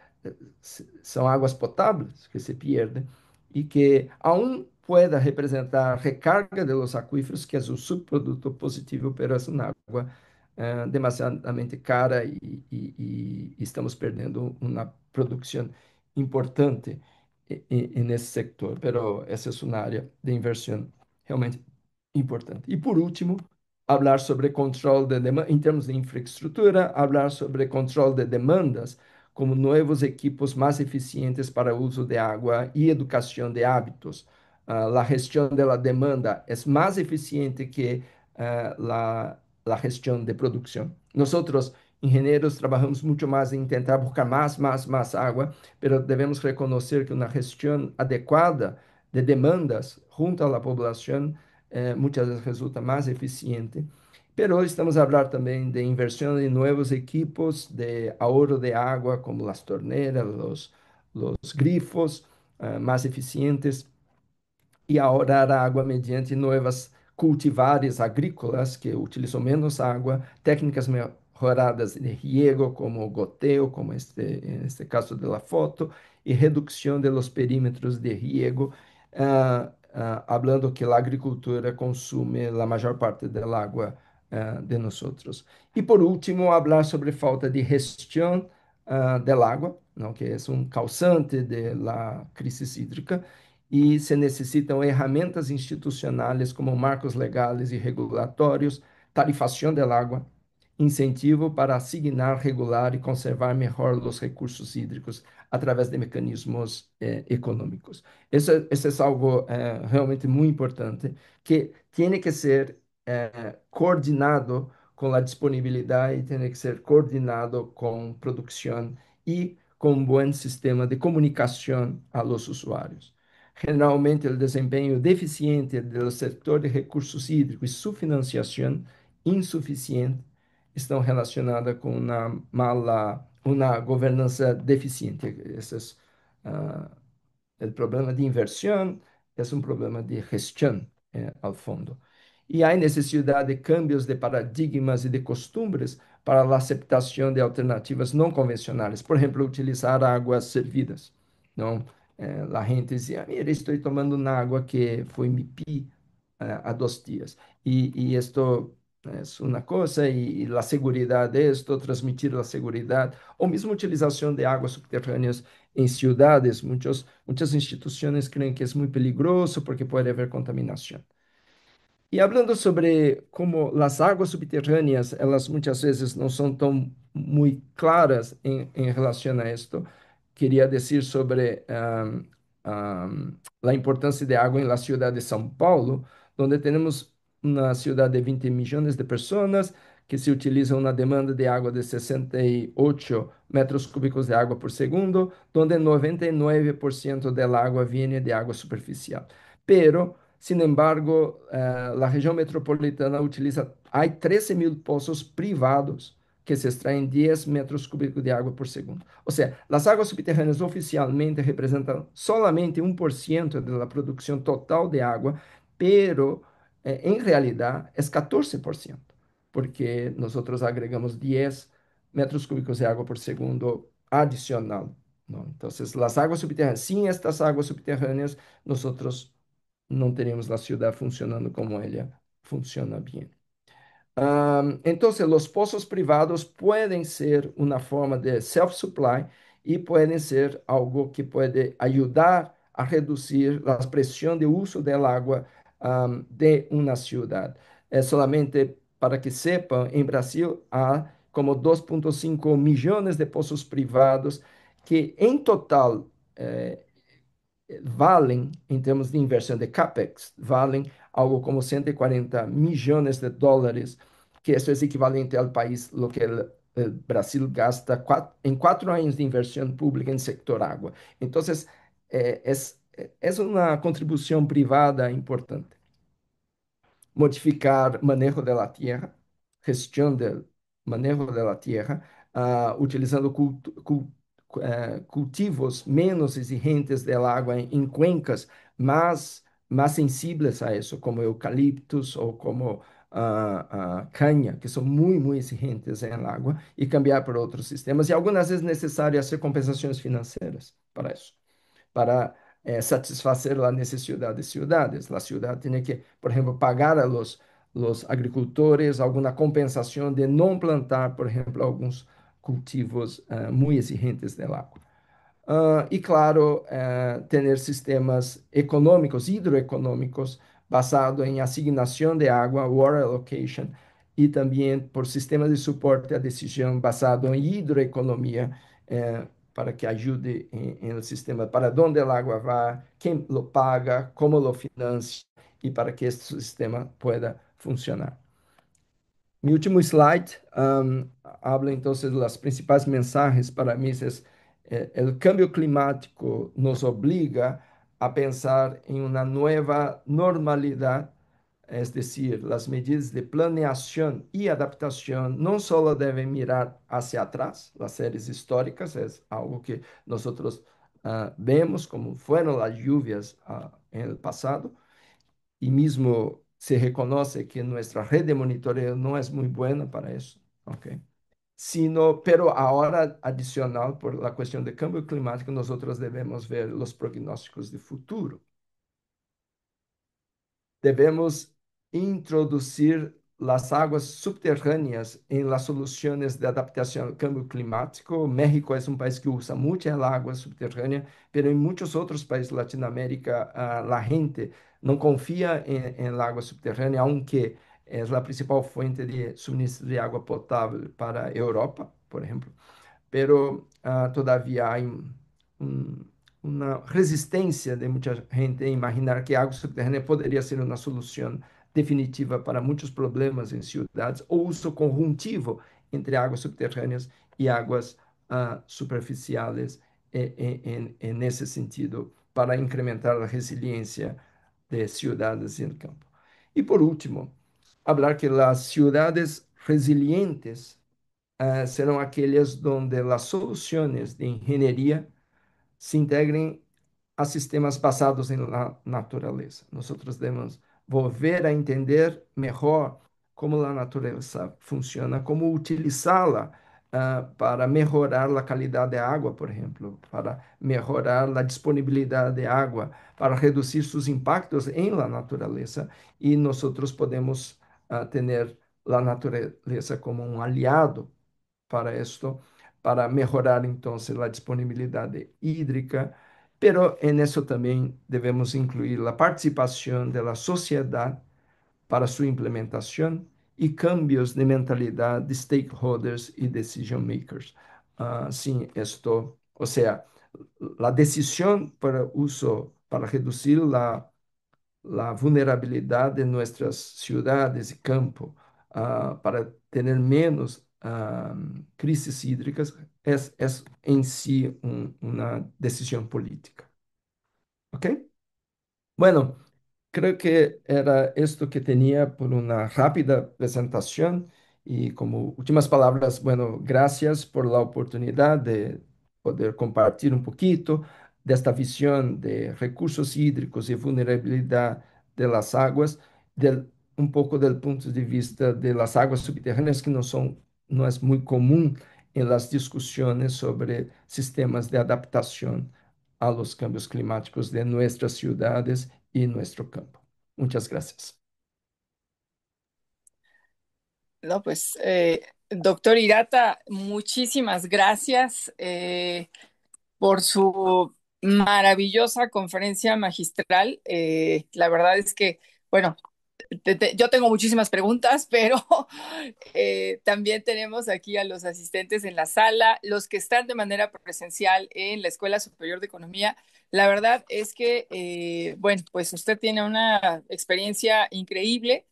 são águas potáveis que se perdem e que aún pueda representar recarga de los acuíferos, que é o subproduto positivo, pero é uma água demasiadamente cara e estamos perdendo uma produção importante nesse sector. Pero essa é uma área de inversão realmente importante. E por último, falar sobre controle de demanda, em termos de infraestrutura, falar sobre controle de demandas, como novos equipos mais eficientes para o uso de água e educação de hábitos. A gestão da demanda é mais eficiente que a gestão de produção. Nós, engenheiros, trabalhamos muito mais em tentar buscar mais água, mas devemos reconhecer que uma gestão adequada de demandas junto à população muitas vezes resulta mais eficiente. Pero estamos a falar também de inversão em novos equipos de ahorro de água, como as torneiras, os grifos mais eficientes, e ahorrar água mediante novas cultivares agrícolas que utilizam menos água, técnicas melhoradas de riego, como goteo, como este caso da foto, e redução de los perímetros de riego, hablando que a agricultura consume a maior parte da água de nós. E por último, falar sobre falta de gestão del água, não, que é um causante da crise hídrica, e se necessitam ferramentas institucionais como marcos legais e regulatórios, tarifação del água, incentivo para asignar, regular e conservar melhor os recursos hídricos através de mecanismos econômicos. Isso é algo realmente muito importante, que tem que ser coordenado com a disponibilidade, tem que ser coordenado com produção e com um bom sistema de comunicação a los usuários. Generalmente, o desempenho deficiente do setor de recursos hídricos e sua financiação insuficiente estão relacionadas com uma governança deficiente. Esse é o problema de inversão, é um problema de gestão, ao fundo. E há necessidade de cambios de paradigmas e de costumbres para a aceitação de alternativas não convencionais. Por exemplo, utilizar águas servidas. Não, a gente dizia, mira, estou tomando uma água que foi me pi há 2 dias. E isto é uma coisa, e a segurança disto, transmitir a segurança, ou mesmo utilização de águas subterrâneas em cidades, muitas instituições creem que é muito perigoso porque pode haver contaminação. E falando sobre como as águas subterrâneas, elas muitas vezes não são tão muito claras em relação a isto, queria dizer sobre a importância de água em la cidade de São Paulo, onde temos uma cidade de 20 milhões de pessoas que se utilizam uma demanda de água de 68 metros cúbicos de água por segundo, onde 99% da água vem de água superficial. Pero Sin embargo, la región metropolitana utiliza, hay 13.000 pozos privados que se extraen 10 metros cúbicos de agua por segundo. O sea, las aguas subterráneas oficialmente representan solamente 1% de la producción total de agua, pero en realidad es 14%, porque nosotros agregamos 10 metros cúbicos de agua por segundo adicional, ¿no? Entonces, las aguas subterráneas, sin estas aguas subterráneas, nosotros no tenemos la ciudad funcionando como ella funciona bien. Entonces, los pozos privados pueden ser una forma de self-supply y pueden ser algo que puede ayudar a reducir la presión de uso del agua, de una ciudad. Solamente para que sepan, en Brasil há como 2,5 millones de pozos privados que, em total, eh, valem, em termos de inversão de CAPEX, valem algo como 140 milhões de dólares, que isso é equivalente ao país, lo que o Brasil gasta em 4 anos de inversão pública em sector água. Então, é uma contribuição privada importante. Modificar manejo de la tierra, gestión del manejo de la tierra, utilizando cultivos menos exigentes del agua en cuencas más sensibles a eso, como eucaliptos o como caña, que son muy exigentes en el agua, y cambiar por otros sistemas. Y algunas veces es necesario hacer compensaciones financieras para eso, para satisfacer las necesidades de ciudades. La ciudad tiene que, por ejemplo, pagar a los agricultores alguna compensación de no plantar, por ejemplo, algunos cultivos muy exigentes del agua. E, claro, ter sistemas econômicos, hidroeconômicos, basado em asignação de água, water allocation, e também por sistemas de suporte à decisão basado em hidroeconomia, para que ajude em sistema para onde a água vai, quem lo paga, como lo financia, e para que este sistema pueda funcionar. Mi último slide habla entonces de las principales mensajes para mí. Es, el cambio climático nos obliga a pensar en una nueva normalidad, es decir, las medidas de planeación y adaptación no solo deben mirar hacia atrás, las series históricas, es algo que nosotros vemos como fueron las lluvias en el pasado, y mismo se reconoce que nuestra red de monitoreo no es muy buena para eso, ¿ok? Sino, pero ahora adicional por la cuestión de cambio climático, nosotros debemos ver los pronósticos de futuro. Debemos introducir las aguas subterráneas en las soluciones de adaptación al cambio climático. México es un país que usa mucha el agua subterránea, pero en muchos otros países de Latinoamérica la gente no confía en el agua subterránea, aunque es la principal fuente de suministro de agua potable para Europa, por ejemplo, pero todavía hay una resistencia de mucha gente a imaginar que agua subterránea podría ser una solución definitiva para muchos problemas en ciudades o uso conjuntivo entre aguas subterráneas y aguas superficiales en ese sentido para incrementar la resiliencia de ciudades en el campo. Y por último, hablar que las ciudades resilientes serão aquelas onde as soluções de engenharia se integrem a sistemas basados na natureza. Nós devemos volver a entender melhor como a natureza funciona, como utilizá-la para melhorar a qualidade da água, por exemplo, para melhorar a disponibilidade de água, para reduzir seus impactos em la natureza, e nós podemos ter a natureza como um aliado para esto, para mejorar entonces la disponibilidad hídrica, pero en eso también debemos incluir la participación de la sociedad para su implementación y cambios de mentalidad de stakeholders y decision makers. Sim, esto, o sea, la decisión para uso, para reducir la vulnerabilidad de nuestras ciudades y campo, para tener menos crisis hídricas, es en sí una decisión política. ¿Ok? Bueno, creo que era esto que tenía por una rápida presentación y como últimas palabras, bueno, gracias por la oportunidad de poder compartir un poquito de esta visión de recursos hídricos y vulnerabilidad de las aguas, un poco del punto de vista de las aguas subterráneas que no es muy común en las discusiones sobre sistemas de adaptación a los cambios climáticos de nuestras ciudades y nuestro campo. Muchas gracias. No, pues, doctor Hirata, muchísimas gracias por su maravillosa conferencia magistral. La verdad es que, bueno, yo tengo muchísimas preguntas, pero también tenemos aquí a los asistentes en la sala, los que están de manera presencial en la Escuela Superior de Economía. La verdad es que, bueno, pues usted tiene una experiencia increíble.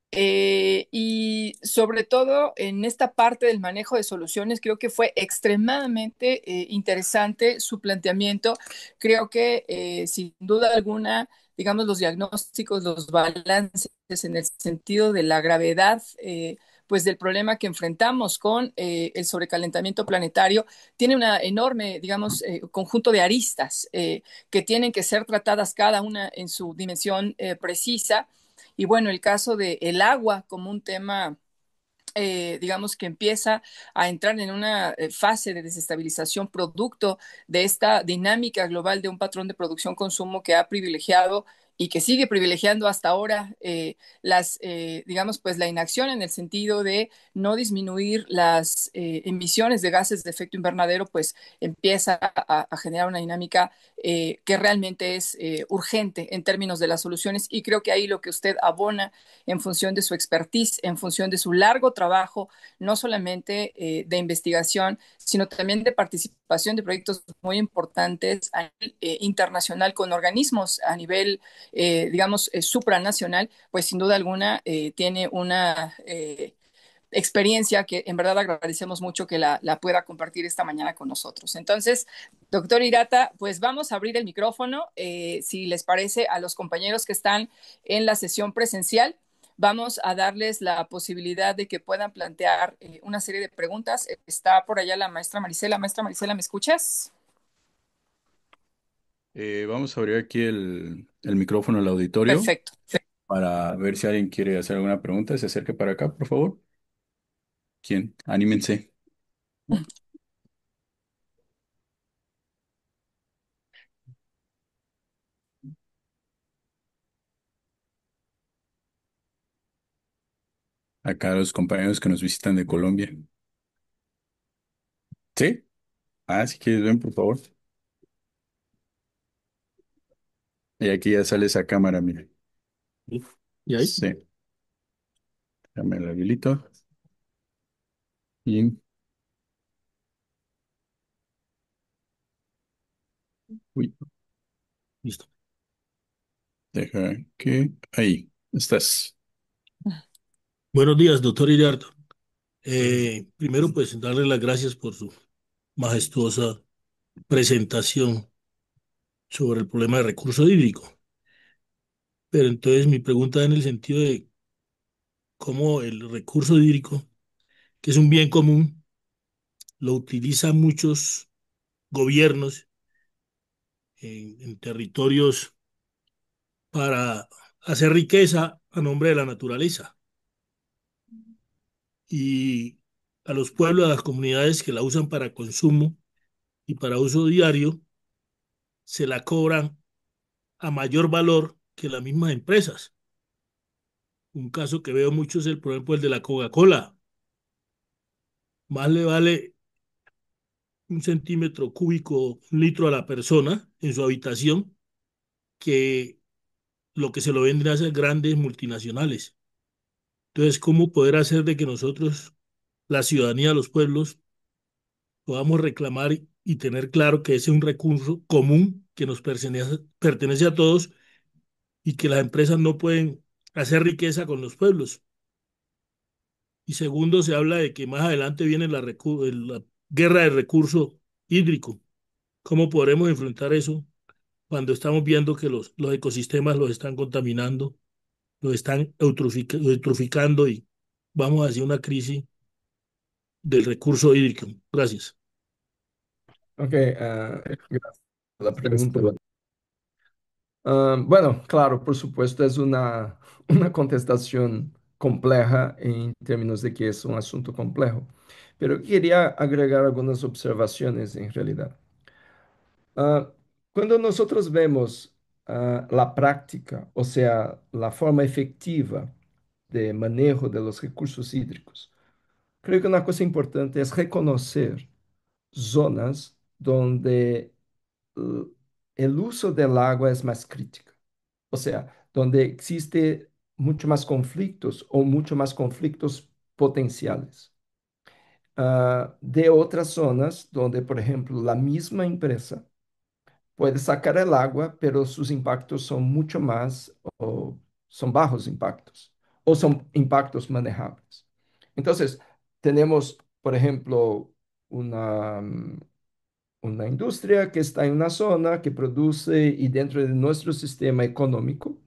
Y sobre todo en esta parte del manejo de soluciones, creo que fue extremadamente interesante su planteamiento. Creo que sin duda alguna, digamos, los diagnósticos, los balances en el sentido de la gravedad, pues del problema que enfrentamos con el sobrecalentamiento planetario, tiene una enorme, digamos, conjunto de aristas que tienen que ser tratadas cada una en su dimensión precisa. Y bueno, el caso del agua como un tema digamos que empieza a entrar en una fase de desestabilización producto de esta dinámica global de un patrón de producción-consumo que ha privilegiado y que sigue privilegiando hasta ahora digamos, pues la inacción en el sentido de no disminuir las emisiones de gases de efecto invernadero, pues empieza a generar una dinámica que realmente es urgente en términos de las soluciones. Y creo que ahí lo que usted abona en función de su expertise, en función de su largo trabajo, no solamente de investigación, sino también de participación de proyectos muy importantes a nivel internacional con organismos a nivel, digamos, supranacional, pues sin duda alguna tiene una experiencia que en verdad agradecemos mucho que la pueda compartir esta mañana con nosotros. Entonces, doctor Hirata, pues vamos a abrir el micrófono, si les parece, a los compañeros que están en la sesión presencial. Vamos a darles la posibilidad de que puedan plantear una serie de preguntas. Está por allá la maestra Marisela. Maestra Marisela, ¿me escuchas? Vamos a abrir aquí el micrófono al auditorio Perfecto. para ver si alguien quiere hacer alguna pregunta. Se acerque para acá, por favor. ¿Quién? Anímense. Acá los compañeros que nos visitan de Colombia. ¿Sí? Ah, si quieres, ven, por favor. Y aquí ya sale esa cámara, mira. ¿Y ahí? Sí. Déjame la habilito. Y, uy, Listo. deja que... Ahí, estás. Buenos días, doctor Iriarto. Primero, pues, darle las gracias por su majestuosa presentación sobre el problema de recurso hídrico. Pero entonces mi pregunta en el sentido de cómo el recurso hídrico, que es un bien común, lo utilizan muchos gobiernos en territorios para hacer riqueza a nombre de la naturaleza. Y a los pueblos, a las comunidades que la usan para consumo y para uso diario, se la cobran a mayor valor que las mismas empresas. Un caso que veo mucho es por ejemplo, el de la Coca-Cola. Más le vale un centímetro cúbico, un litro a la persona en su habitación que lo que se lo venden a esas grandes multinacionales. Entonces, ¿cómo poder hacer de que nosotros, la ciudadanía, los pueblos, podamos reclamar y tener claro que ese es un recurso común que nos pertenece a todos y que las empresas no pueden hacer riqueza con los pueblos? Y segundo, se habla de que más adelante viene la guerra de recurso hídrico. ¿Cómo podremos enfrentar eso cuando estamos viendo que los ecosistemas los están contaminando, los están eutroficando y vamos hacia una crisis del recurso hídrico? Gracias. Ok, gracias por la pregunta. Bueno, claro, por supuesto, es una contestación compleja en términos de que es un asunto complejo, pero quería agregar algunas observaciones en realidad. Ah, Cuando nosotros vemos la práctica, o sea, la forma efectiva de manejo de los recursos hídricos, creo que una cosa importante es reconocer zonas donde uh, el uso del agua es más crítica, o sea, donde existe mucho más conflictos o mucho más conflictos potenciales. De otras zonas donde, por ejemplo, la misma empresa puede sacar el agua, pero sus impactos son mucho más, o son bajos impactos, o son impactos manejables. Entonces, tenemos, por ejemplo, una, una industria que está en una zona que produce y dentro de nuestro sistema económico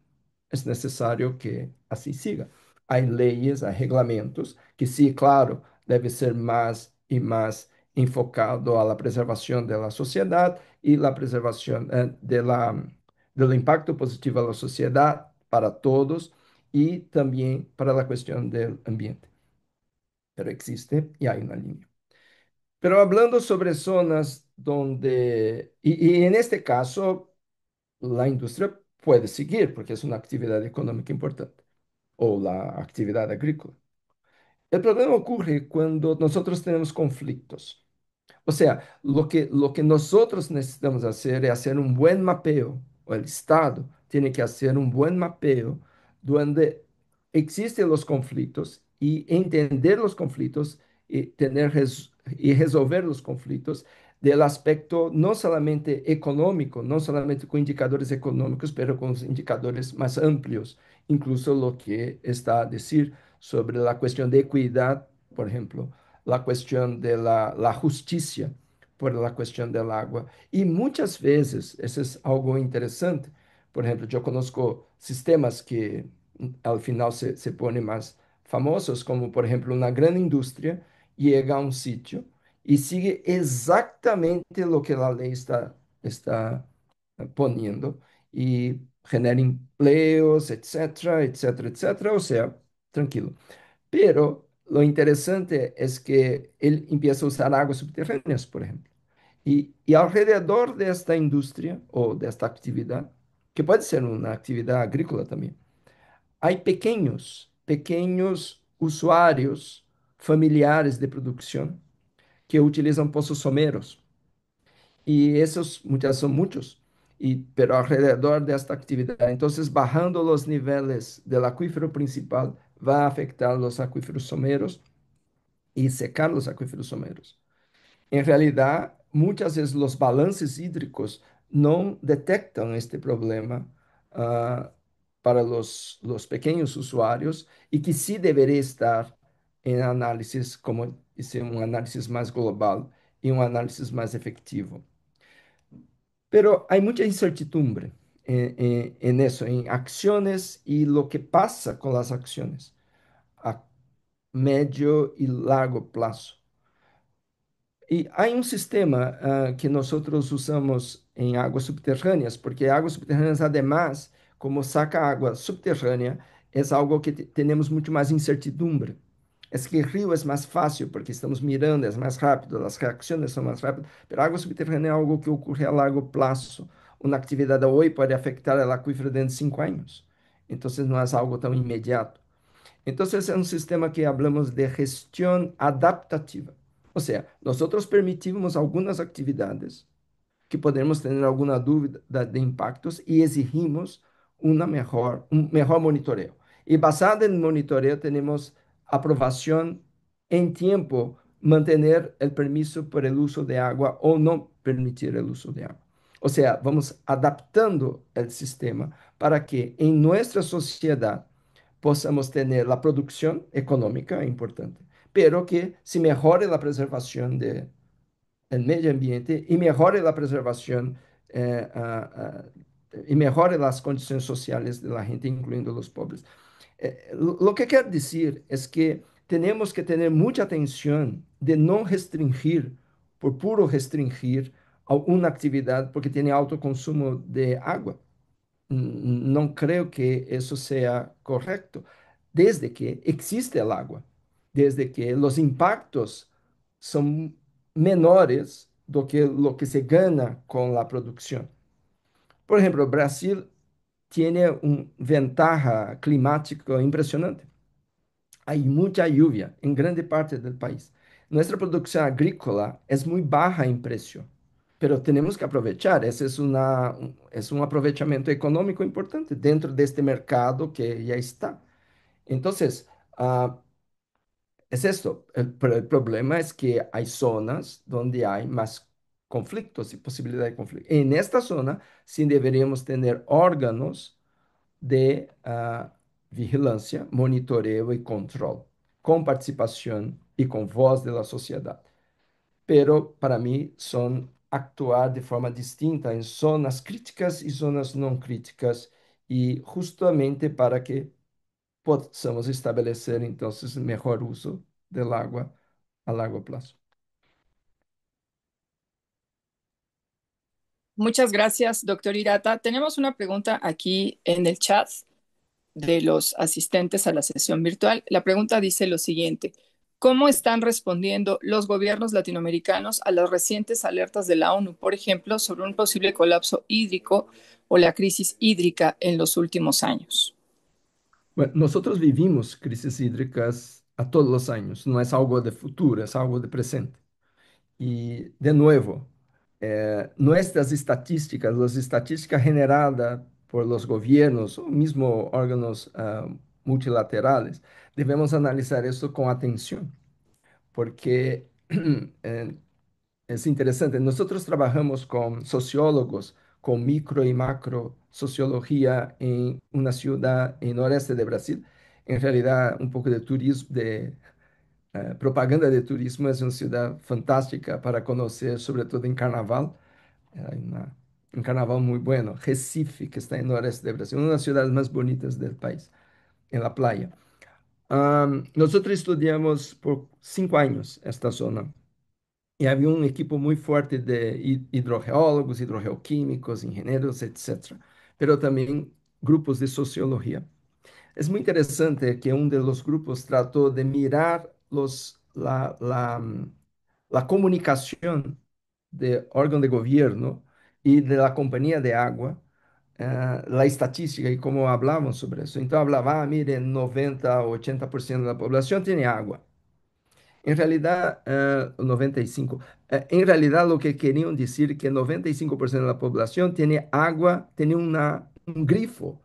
es necesario que así siga. Hay leyes, hay reglamentos que sí, claro, debe ser más y más enfocado a la preservación de la sociedad y la preservación del impacto positivo a la sociedad para todos y también para la cuestión del ambiente. Pero existe y hay una línea. Pero hablando sobre zonas donde, y en este caso, la industria puede seguir porque es una actividad económica importante o la actividad agrícola. El problema ocurre cuando nosotros tenemos conflictos. O sea, lo que nosotros necesitamos hacer es hacer un buen mapeo, o el Estado tiene que hacer un buen mapeo donde existen los conflictos y entender los conflictos y, y resolver los conflictos del aspecto no solamente económico, no solamente con indicadores económicos, pero con los indicadores más amplios, incluso lo que está a decir sobre la cuestión de equidad, por ejemplo, la cuestión de la justicia por la cuestión del agua. Y muchas veces, eso es algo interesante, por ejemplo, yo conozco sistemas que al final se ponen más famosos, como por ejemplo una gran industria llega a un sitio y sigue exactamente lo que la ley está poniendo y genera empleos, etcétera, etcétera, etcétera. O sea, tranquilo. Pero lo interesante es que él empieza a usar aguas subterráneas, por ejemplo. Y alrededor de esta industria o de esta actividad, que puede ser una actividad agrícola también, hay pequeños usuarios familiares de producción que utilizan pozos someros. Y esos muchas son muchos, pero alrededor de esta actividad. Entonces, bajando los niveles del acuífero principal va a afectar los acuíferos someros y secar los acuíferos someros. En realidad, muchas veces los balances hídricos no detectan este problema ah, para los pequeños usuarios y que sí debería estar en análisis, como dice, un análisis más global y un análisis más efectivo. Pero hay mucha incertidumbre en eso, en acciones y lo que pasa con las acciones a medio y largo plazo. Y hay un sistema que nosotros usamos en aguas subterráneas, porque aguas subterráneas, además, como saca agua subterránea, es algo que tenemos mucho más incertidumbre. Es que el río es más fácil porque estamos mirando, es más rápido, las reacciones son más rápidas, pero agua subterránea é algo que ocurre a largo plazo. Una actividad de hoy puede afectar el acuífero dentro de 5 años. Entonces no es algo tan inmediato. Entonces es un sistema que hablamos de gestión adaptativa. O sea, nosotros permitimos algunas actividades que podemos tener alguna duda de impactos y exigimos un mejor monitoreo. Y basado en el monitoreo tenemos aprobación en tiempo, mantener el permiso por el uso de agua o no permitir el uso de agua. O sea, vamos adaptando el sistema para que en nuestra sociedad possamos ter a produção econômica, é importante, pero que se mejore a preservação do meio ambiente e melhore a preservação y mejore las condiciones sociales de la gente, incluyendo los pobres. Lo que quiero decir es que tenemos que tener mucha atención de no restringir, por puro restringir, a una actividad porque tiene alto consumo de agua. No creo que eso sea correcto, desde que existe el agua, desde que los impactos son menores do que lo que se gana con la producción. Por ejemplo, Brasil tiene una ventaja climática impresionante. Hay mucha lluvia en grande parte del país. Nuestra producción agrícola es muy baja en precio, pero tenemos que aprovechar. Ese es un aprovechamiento económico importante dentro de este mercado que ya está. Entonces, es esto. Pero el problema es que hay zonas donde hay más conflictos y posibilidad de conflicto. En esta zona, sí deberíamos tener órganos de vigilancia, monitoreo y control, con participación y con voz de la sociedad. Pero para mí son actuar de forma distinta en zonas críticas y zonas no críticas, y justamente para que possamos estabelecer entonces mejor uso del agua a largo plazo. Muchas gracias, doctor Hirata. Tenemos una pregunta aquí en el chat de los asistentes a la sesión virtual. La pregunta dice lo siguiente: ¿cómo están respondiendo los gobiernos latinoamericanos a las recientes alertas de la ONU, por ejemplo, sobre un posible colapso hídrico o la crisis hídrica en los últimos años? Bueno, nosotros vivimos crisis hídricas a todos los años, no es algo de futuro, es algo de presente. Y de nuevo, nuestras estadísticas, las estadísticas generadas por los gobiernos o mismo órganos multilaterales, debemos analizar esto con atención, porque eh, es interesante. Nosotros trabajamos con sociólogos, con micro y macro sociología en una ciudad en noreste de Brasil. En realidad, un poco de turismo, de propaganda de turismo. Es una ciudad fantástica para conocer, sobre todo en carnaval. Hay un carnaval muy bueno. Recife, que está en el noreste de Brasil, una de las ciudades más bonitas del país, en la playa. Nosotros estudiamos por 5 años esta zona. Y había un equipo muy fuerte de hidrogeólogos, hidrogeoquímicos, ingenieros, etcétera, pero también grupos de sociología. Es muy interesante que uno de los grupos trató de mirar la comunicación de órgano de gobierno y de la compañía de agua, la estadística y cómo hablaban sobre eso. Entonces hablaba, miren, 90 o 80% de la población tiene agua. En realidad, 95. En realidad, lo que querían decir que 95% de la población tiene agua, tiene un grifo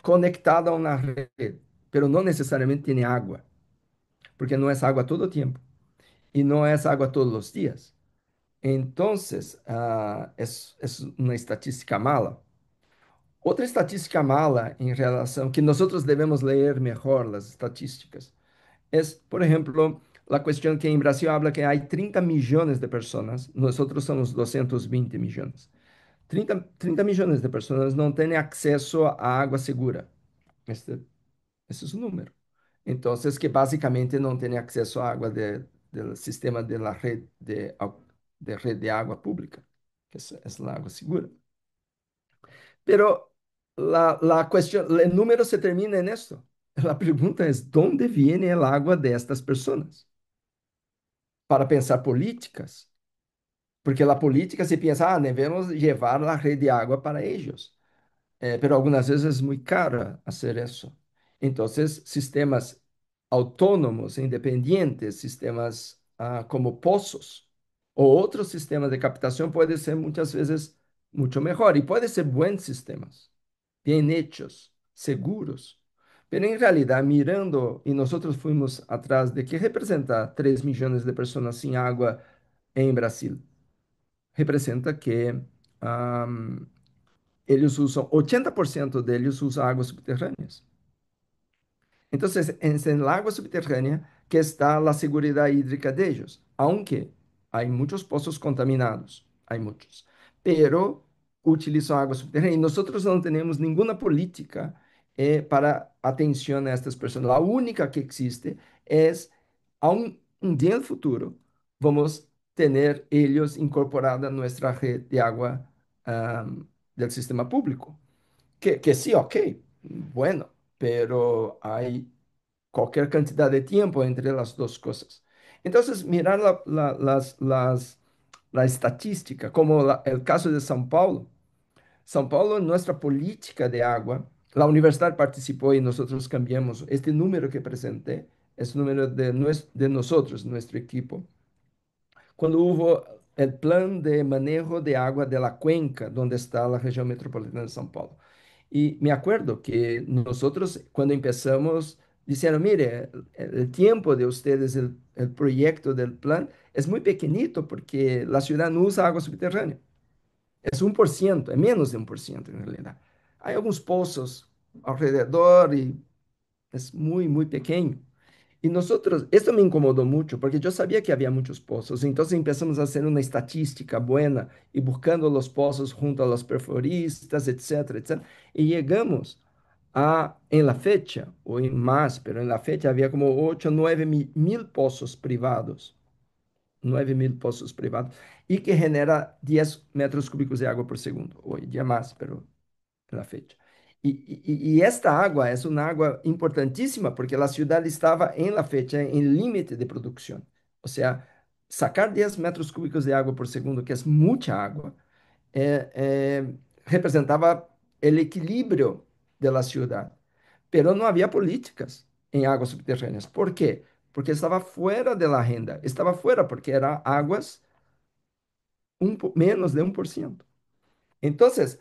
conectado a una red, pero no necesariamente tiene agua, porque no es agua todo el tiempo y no es agua todos los días. Entonces, es una estadística mala. Otra estadística mala en relación, que nosotros debemos leer mejor las estadísticas, es, por ejemplo, la cuestión que en Brasil habla que hay 30 millones de personas, nosotros somos 220 millones. 30 millones de personas no tienen acceso a agua segura. Este, ese es un número. Entonces, que básicamente no tienen acceso a agua del sistema de la red de red de agua pública, que es la agua segura. Pero la cuestión, el número se termina en esto. La pregunta es, ¿dónde viene el agua de estas personas? Para pensar políticas, porque la política se piensa, debemos llevar la red de agua para ellos. Pero algunas veces es muy caro hacer eso. Entonces, sistemas autónomos, independientes, sistemas como pozos o otros sistemas de captación pueden ser muchas veces mucho mejor y pueden ser buenos sistemas, bien hechos, seguros. Pero en realidad, mirando, y nosotros fuimos atrás de que representa 3 millones de personas sin agua en Brasil, representa que eles usam, 80% deles usam águas subterrâneas. Então, es en la agua subterránea que está la seguridad hídrica de ellos, aunque hay muchos pozos contaminados, hay muchos, pero utilizam água subterrânea. E nós não temos nenhuma política para atenção a estas pessoas. A única que existe é um dia no futuro vamos ter eles incorporados a nossa rede de água do sistema público. Que sí, ok, bueno, pero hay cualquier cantidad de tiempo entre las dos cosas. Entonces, mirar la estadística, como el caso de São Paulo. São Paulo, nuestra política de agua, la universidad participó y nosotros cambiamos. Este número que presenté es número de nosotros, nuestro equipo. Cuando hubo el plan de manejo de agua de la cuenca, donde está la región metropolitana de São Paulo. Y me acuerdo que nosotros cuando empezamos, dijeron, mire, el tiempo de ustedes, el proyecto del plan es muy pequeñito porque la ciudad no usa agua subterránea. Es 1%, es menos de 1% en realidad. Hay algunos pozos alrededor y es muy, muy pequeño. Y nosotros, esto me incomodó mucho porque yo sabía que había muchos pozos, entonces empezamos a hacer una estadística buena y buscando los pozos junto a los perforistas, etcétera, etcétera. Y llegamos en la fecha, o en más, pero en la fecha había como 8 o 9 mil pozos privados, 9.000 pozos privados, y que genera 10 metros cúbicos de agua por segundo, hoy ya más, pero la fecha. Y esta agua es una agua importantísima porque la ciudad estaba en la fecha en límite de producción. O sea, sacar 10 metros cúbicos de agua por segundo, que es mucha agua, representaba el equilibrio de la ciudad. Pero no había políticas en aguas subterráneas. ¿Por qué? Porque estaba fuera de la agenda. Estaba fuera porque eran aguas menos de 1%. Entonces,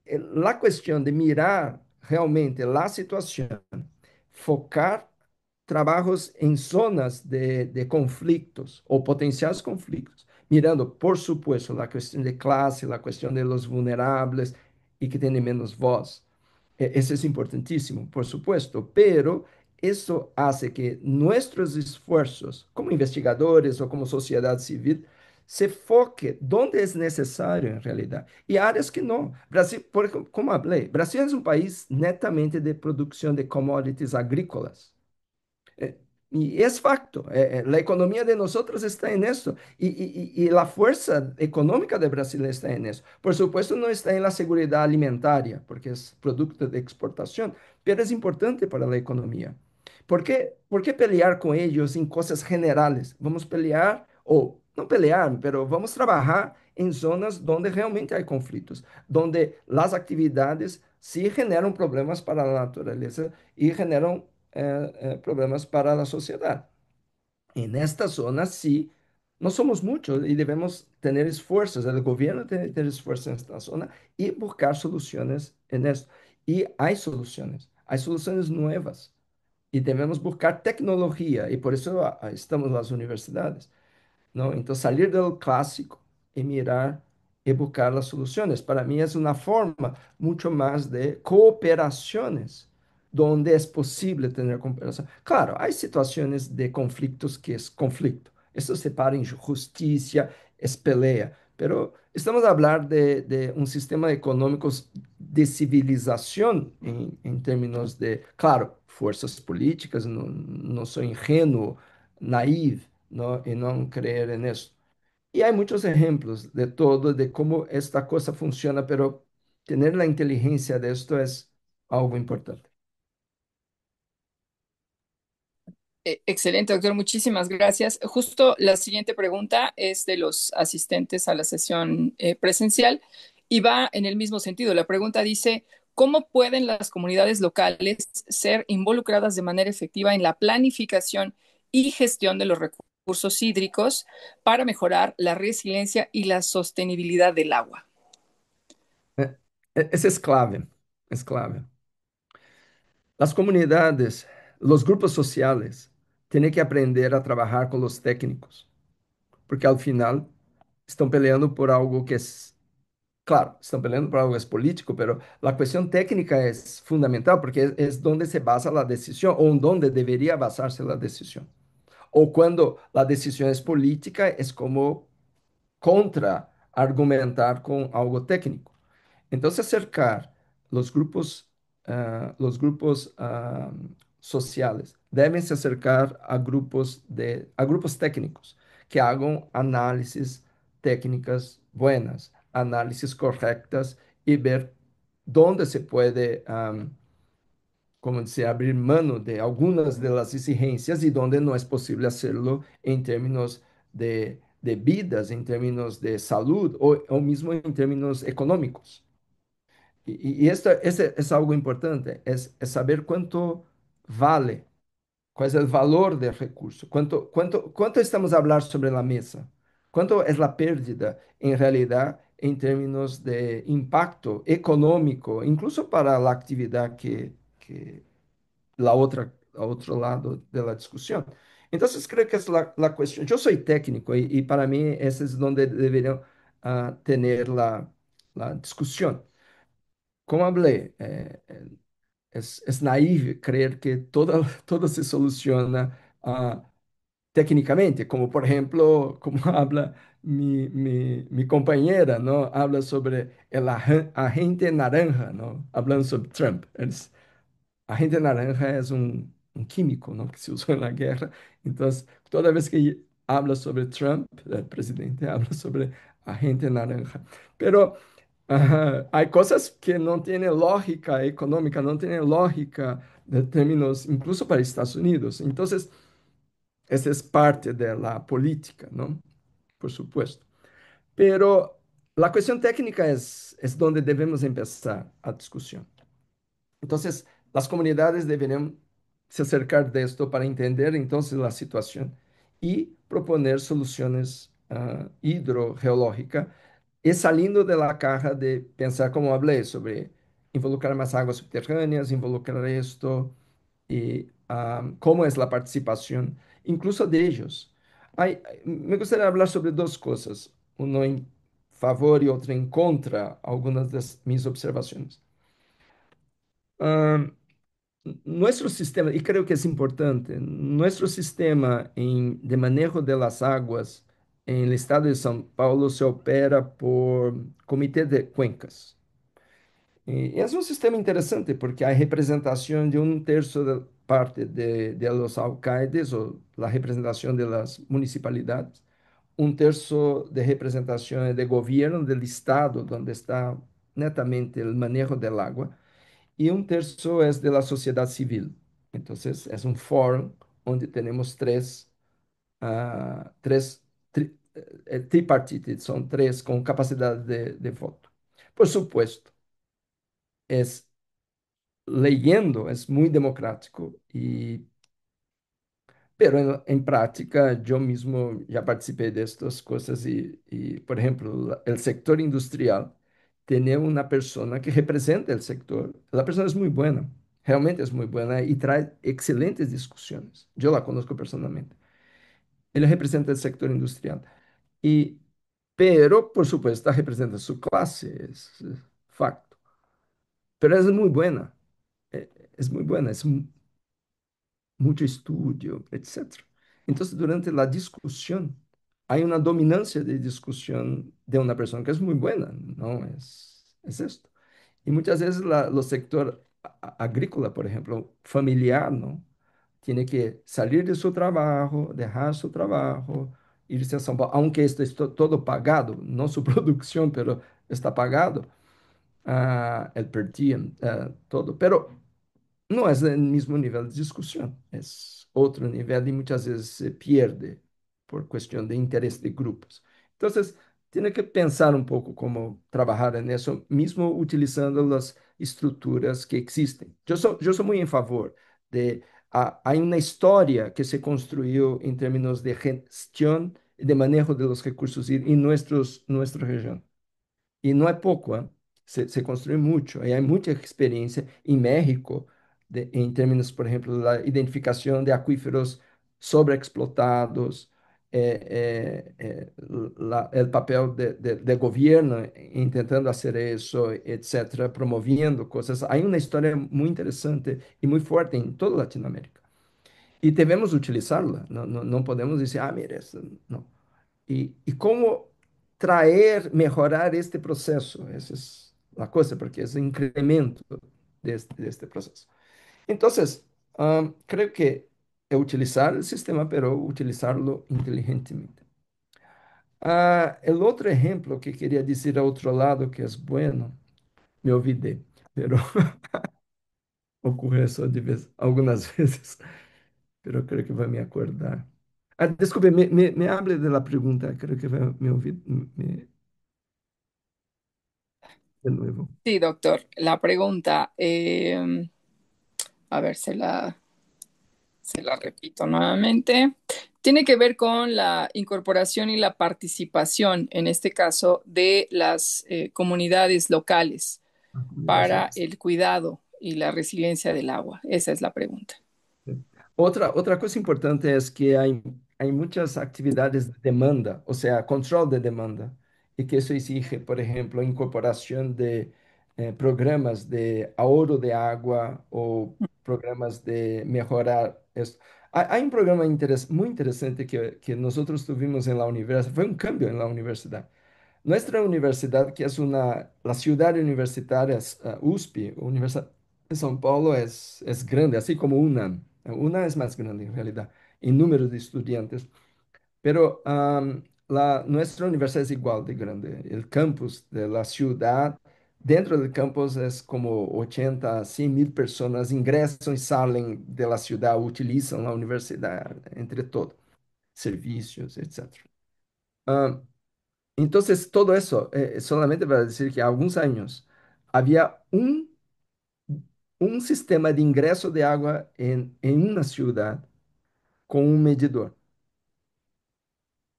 la cuestión de mirar realmente la situación, focar trabajos en zonas de conflictos o potenciales conflictos, mirando, por supuesto, la cuestión de clase, la cuestión de los vulnerables y que tienen menos voz. Eso es importantísimo, por supuesto, pero eso hace que nuestros esfuerzos como investigadores o como sociedad civil se foque donde es necesario en realidad y áreas que no. Brasil, como hablé, Brasil es un país netamente de producción de commodities agrícolas. Eh, y es facto, la economía de nosotros está en eso y la fuerza económica de Brasil está en eso. Por supuesto, no está en la seguridad alimentaria, porque es producto de exportación, pero es importante para la economía. Por qué pelear con ellos en cosas generales? Vamos a pelear, o no pelear, pero vamos a trabajar en zonas donde realmente hay conflictos, donde las actividades sí generan problemas para la naturaleza y generan problemas para la sociedad. En esta zona sí, no somos muchos y debemos tener esfuerzos, el gobierno tiene que tener esfuerzos en esta zona y buscar soluciones en esto. Y hay soluciones nuevas y debemos buscar tecnología y por eso estamos en las universidades. ¿No? Entonces, salir del clásico y mirar y buscar las soluciones. Para mí es una forma mucho más de cooperaciones, donde es posible tener cooperación. Claro, hay situaciones de conflictos que es conflicto. Esto se para en justicia, es pelea. Pero estamos a hablar de un sistema económico de civilización en términos de, claro, fuerzas políticas, no, no soy ingenuo, naive, ¿no? Y no creer en eso. Y hay muchos ejemplos de todo, de cómo esta cosa funciona, pero tener la inteligencia de esto es algo importante. Excelente, doctor. Muchísimas gracias. Justo la siguiente pregunta es de los asistentes a la sesión presencial y va en el mismo sentido. La pregunta dice, ¿cómo pueden las comunidades locales ser involucradas de manera efectiva en la planificación y gestión de los recursos hídricos para mejorar la resiliencia y la sostenibilidad del agua? Eh, Ese es clave, es clave. Las comunidades, los grupos sociales, tienen que aprender a trabajar con los técnicos, porque al final están peleando por algo que es, claro, están peleando por algo que es político, pero la cuestión técnica es fundamental porque es donde se basa la decisión o en donde debería basarse la decisión. O cuando la decisión es política, es como contra argumentar con algo técnico. Entonces, acercar los grupos, los grupos sociales deben se acercar a grupos técnicos que hagan análisis técnicas buenas, análisis correctas y ver dónde se puede, como dice, abrir mano de algunas de las exigencias y donde no es posible hacerlo en términos de vidas, en términos de salud o mismo en términos económicos. Y esto es algo importante, es saber cuánto vale, cuál es el valor del recurso, cuánto estamos a hablar sobre la mesa, cuánto es la pérdida en realidad en términos de impacto económico, incluso para la actividad que a otro lado de la discusión. Entonces creo que es la cuestión. Yo soy técnico y para mí ese es donde deberían tener la discusión. Como hablé, es naive creer que todo se soluciona técnicamente, como por ejemplo, como habla mi compañera, ¿no? Habla sobre el agente naranja, ¿no? Hablando sobre Trump. Agente naranja es un químico, ¿no? Que se usó en la guerra. Entonces, toda vez que habla sobre Trump, el presidente habla sobre agente naranja. Pero hay cosas que no tienen lógica económica, no tienen lógica de términos, incluso para Estados Unidos. Entonces, esa es parte de la política, ¿no? Por supuesto. Pero la cuestión técnica es donde debemos empezar a discusión. Entonces, las comunidades deberían se acercar de esto para entender entonces la situación y proponer soluciones hidrogeológicas y saliendo de la caja de pensar como hablé sobre involucrar más aguas subterráneas, involucrar esto y cómo es la participación incluso de ellos. Me gustaría hablar sobre dos cosas, uno en favor y otro en contra, algunas de mis observaciones. Ah, Nuestro sistema, y creo que es importante, nuestro sistema de manejo de las aguas en el estado de São Paulo se opera por comité de cuencas. Y es un sistema interesante porque hay representación de un tercio de parte de los alcaldes o la representación de las municipalidades, un tercio de representación de gobierno del estado, donde está netamente el manejo del agua y un tercio es de la sociedad civil. Entonces, es un foro donde tenemos tripartites, son tres con capacidad de voto. Por supuesto, es leyendo, es muy democrático pero en práctica, yo mismo ya participé de estas cosas y, por ejemplo, el sector industrial, tener una persona que representa el sector, la persona es muy buena, realmente es muy buena y trae excelentes discusiones. Yo la conozco personalmente. Él representa el sector industrial. Y, pero, por supuesto, representa su clase, es facto. Pero es muy buena, es muy buena, mucho estudio, etcétera. Entonces, durante la discusión, hay una dominancia de discusión de una persona que es muy buena, ¿no? Es esto. Y muchas veces los sector agrícola, por ejemplo, familiar, ¿no? Tiene que salir de su trabajo, dejar su trabajo, irse a São Paulo, aunque esto es todo pagado, no su producción, pero está pagado, el per diem, todo. Pero no es el mismo nivel de discusión, es otro nivel y muchas veces se pierde por cuestión de interés de grupos. Entonces, tiene que pensar un poco cómo trabajar en eso, mismo utilizando las estructuras que existen. Yo soy muy en favor de, hay una historia que se construyó en términos de gestión y de manejo de los recursos en nuestra región. Y no es poco, ¿eh? Se construye mucho y hay mucha experiencia en México en términos, por ejemplo, de la identificación de acuíferos sobreexplotados, el papel de gobierno intentando hacer eso, etcétera, promoviendo cosas. Hay una historia muy interesante y muy fuerte en toda Latinoamérica. Y debemos utilizarla, no podemos decir, mire, no. Y cómo traer, mejorar este proceso. Esa es la cosa, porque es un incremento de este proceso. Entonces, creo que es utilizar el sistema, pero utilizarlo inteligentemente. El otro ejemplo que quería decir a otro lado que es bueno, me olvidé, pero ocurre eso algunas veces, pero creo que va a me acordar. Desculpe, me hable de la pregunta, creo que me olvidé de nuevo. Sí, doctor. La pregunta, a ver, se la repito nuevamente. Tiene que ver con la incorporación y la participación, en este caso, de las comunidades locales para Comunicaciones. el cuidado y la resiliencia del agua. Esa es la pregunta. Otra cosa importante es que hay muchas actividades de demanda, o sea, control de demanda, y que eso exige, por ejemplo, incorporación de programas de ahorro de agua o programas de mejorar esto. Hay un programa muy interesante que nosotros tuvimos en la universidad, fue un cambio en la universidad. Nuestra universidad, que es la ciudad universitaria, es, USP, Universidad de São Paulo, es grande, así como UNAM. UNAM es más grande en realidad, en número de estudiantes, pero nuestra universidad es igual de grande. El campus de la ciudad, dentro del campus es como 80 a 100 mil personas ingresan y salen de la ciudad, utilizan la universidad, entre todo, servicios, etc. Entonces, todo eso, solamente para decir que há algunos años había un sistema de ingreso de agua en una ciudad con un medidor,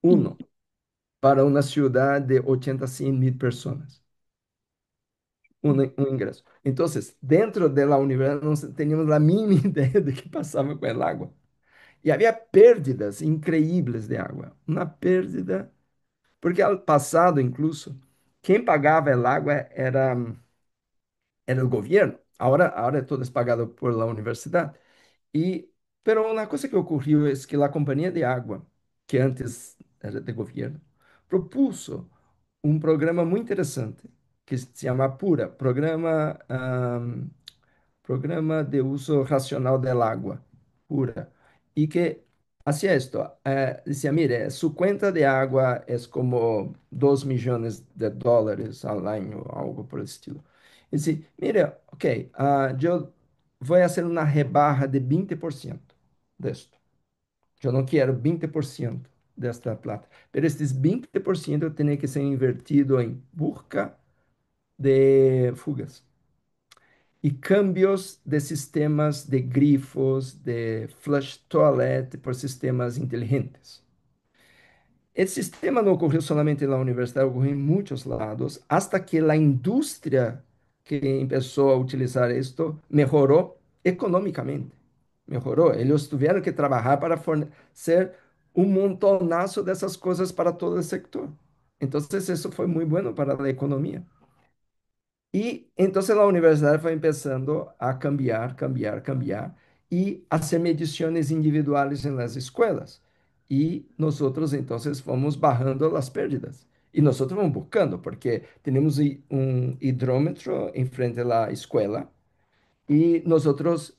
uno, para una ciudad de 80 a 100 mil personas, un ingreso. Entonces, dentro de la universidad no teníamos la mínima idea de qué pasaba con el agua. Y había pérdidas increíbles de agua, una pérdida, porque al pasado incluso, quien pagaba el agua era el gobierno. Ahora todo es pagado por la universidad. Y, pero una cosa que ocurrió es que la compañía de agua, que antes era de gobierno, propuso un programa muy interesante que se llama PURA, Programa de Uso Racional del Agua, PURA, y que hacía esto, decía, mire, su cuenta de agua es como 2 millones de dólares al año, algo por el estilo. Y dice, mire, ok, yo voy a hacer una rebaja de 20% de esto. Yo no quiero 20% de esta plata, pero estos 20% tiene que ser invertido en busca de fugas y cambios de sistemas de grifos, de flush toilet por sistemas inteligentes. El sistema no ocurrió solamente en la universidad, ocurrió en muchos lados, hasta que la industria que empezó a utilizar esto mejoró económicamente. Mejoró. Ellos tuvieron que trabajar para fornecer un montonazo de esas cosas para todo el sector. Entonces, eso fue muy bueno para la economía. Y entonces la universidad fue empezando a cambiar, cambiar, cambiar y hacer mediciones individuales en las escuelas. Y nosotros entonces fomos bajando las pérdidas. Y nosotros vamos buscando, porque tenemos un hidrómetro en frente a la escuela y nosotros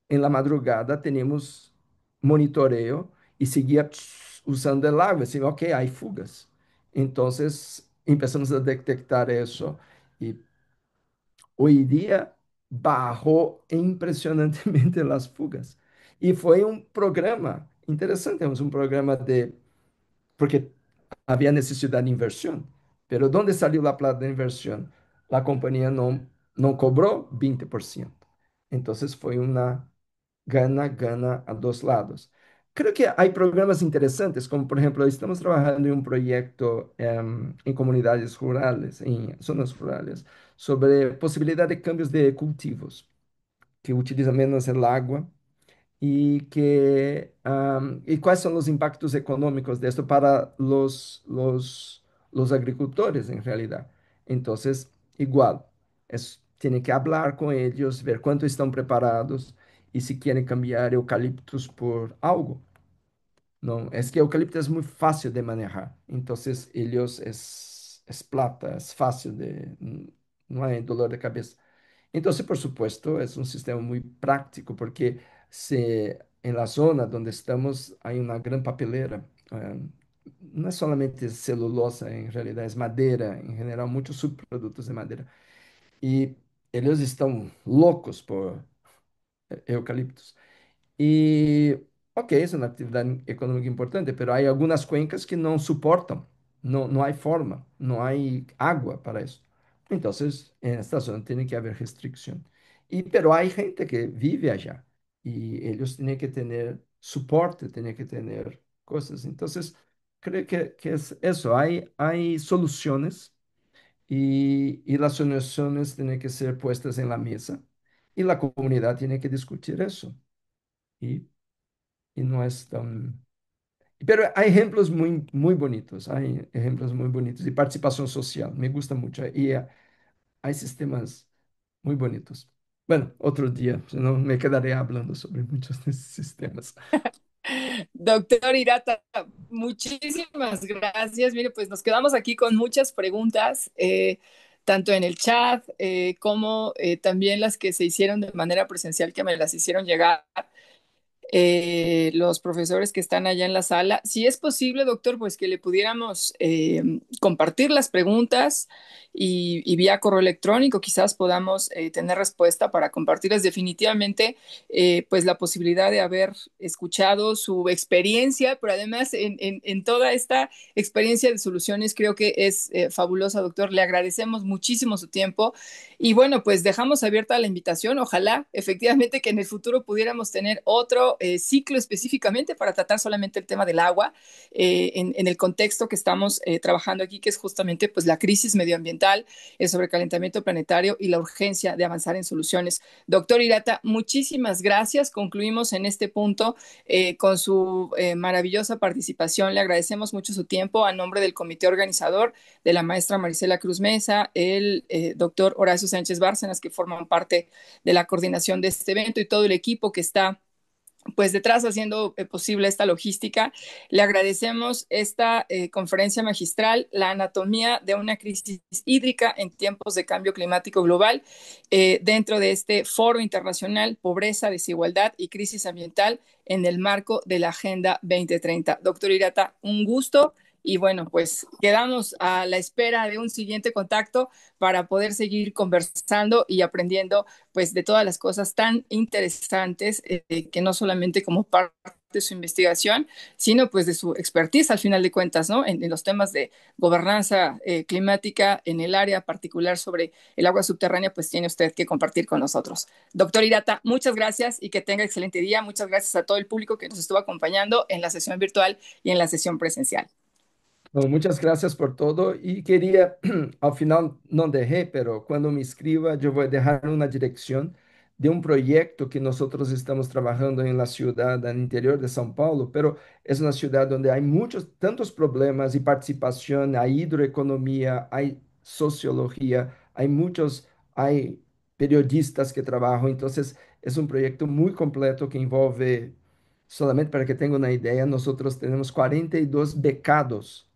en la madrugada tenemos monitoreo y seguía usando el agua. Así, ok, hay fugas. Entonces empezamos a detectar eso y hoy día bajó impresionantemente las fugas. Y fue un programa interesante, es un programa porque había necesidad de inversión. Pero ¿dónde salió la plata de inversión? La compañía no cobró 20%. Entonces fue una gana a dos lados. Creo que hay programas interesantes, como por ejemplo, estamos trabajando en un proyecto en comunidades rurales, en zonas rurales, sobre posibilidad de cambios de cultivos, que utilizan menos el agua y cuáles son los impactos económicos de esto para los agricultores en realidad. Entonces, igual, tiene que hablar con ellos, ver cuánto están preparados y si quieren cambiar eucaliptos por algo. No, es que eucalipto es muy fácil de manejar. Entonces, ellos es plata, es fácil no hay dolor de cabeza. Entonces, por supuesto, es un sistema muy práctico porque en la zona donde estamos hay una gran papelera. No es solamente celulosa, en realidad es madera, en general muchos subproductos de madera. Y ellos están locos por eucaliptos. Y, ok, es una actividad económica importante, pero hay algunas cuencas que no soportan, no hay forma, no hay agua para eso. Entonces, en esta zona tiene que haber restricción. Pero hay gente que vive allá y ellos tienen que tener soporte, tienen que tener cosas. Entonces, creo que es eso, hay soluciones y las soluciones tienen que ser puestas en la mesa y la comunidad tiene que discutir eso. Y y no es tan... Pero hay ejemplos muy bonitos, hay ejemplos muy bonitos y participación social, me gusta mucho y hay sistemas muy bonitos. Bueno, otro día, si no me quedaré hablando sobre muchos de esos sistemas. Doctor Hirata, muchísimas gracias. Mire, pues nos quedamos aquí con muchas preguntas, tanto en el chat como también las que se hicieron de manera presencial, que me las hicieron llegar los profesores que están allá en la sala. Si es posible, doctor, pues que le pudiéramos compartir las preguntas y vía correo electrónico quizás podamos tener respuesta para compartirles definitivamente pues la posibilidad de haber escuchado su experiencia, pero además en toda esta experiencia de soluciones creo que es fabulosa, doctor. Le agradecemos muchísimo su tiempo y bueno, pues dejamos abierta la invitación. Ojalá efectivamente que en el futuro pudiéramos tener otro ciclo específicamente para tratar solamente el tema del agua en el contexto que estamos trabajando aquí, que es justamente pues la crisis medioambiental, el sobrecalentamiento planetario y la urgencia de avanzar en soluciones. Doctor Hirata, muchísimas gracias. Concluimos en este punto con su maravillosa participación. Le agradecemos mucho su tiempo a nombre del comité organizador, de la maestra Marisela Cruz Mesa, el doctor Horacio Sánchez Bárcenas, que forman parte de la coordinación de este evento, y todo el equipo que está pues detrás haciendo posible esta logística. Le agradecemos esta conferencia magistral, la anatomía de una crisis hídrica en tiempos de cambio climático global, dentro de este foro internacional, pobreza, desigualdad y crisis ambiental en el marco de la Agenda 2030. Doctor Hirata, un gusto. Y bueno, pues quedamos a la espera de un siguiente contacto para poder seguir conversando y aprendiendo pues de todas las cosas tan interesantes que no solamente como parte de su investigación, sino pues de su expertise al final de cuentas, ¿no? En los temas de gobernanza climática en el área particular sobre el agua subterránea, pues tiene usted que compartir con nosotros. Doctor Hirata, muchas gracias y que tenga excelente día. Muchas gracias a todo el público que nos estuvo acompañando en la sesión virtual y en la sesión presencial. Bueno, muchas gracias por todo y quería, al final no dejé, pero cuando me escriba yo voy a dejar una dirección de un proyecto que nosotros estamos trabajando en la ciudad, al interior de São Paulo, pero es una ciudad donde hay muchos, tantos problemas y participación, hay hidroeconomía, hay sociología, hay periodistas que trabajan, entonces es un proyecto muy completo que envolve, solamente para que tenga una idea, nosotros tenemos 42 becados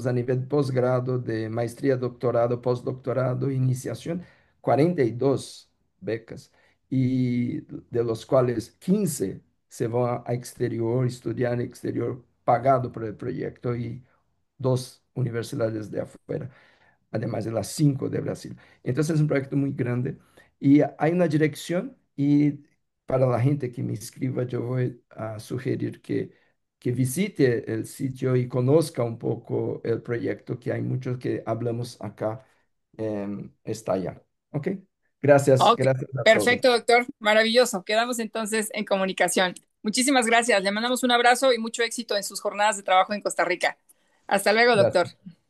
a nivel posgrado, de maestría, doctorado, postdoctorado, iniciación, 42 becas, y de los cuales 15 se van a exterior, estudiar en exterior, pagado por el proyecto, y dos universidades de afuera, además de las cinco de Brasil. Entonces es un proyecto muy grande y hay una dirección y para la gente que me escriba yo voy a sugerir que visite el sitio y conozca un poco el proyecto, que hay muchos que hablamos acá, está allá. ¿Ok? Gracias, Ok, gracias a todos. perfecto, doctor. Maravilloso. Quedamos entonces en comunicación. Muchísimas gracias. Le mandamos un abrazo y mucho éxito en sus jornadas de trabajo en Costa Rica. Hasta luego, doctor. Gracias.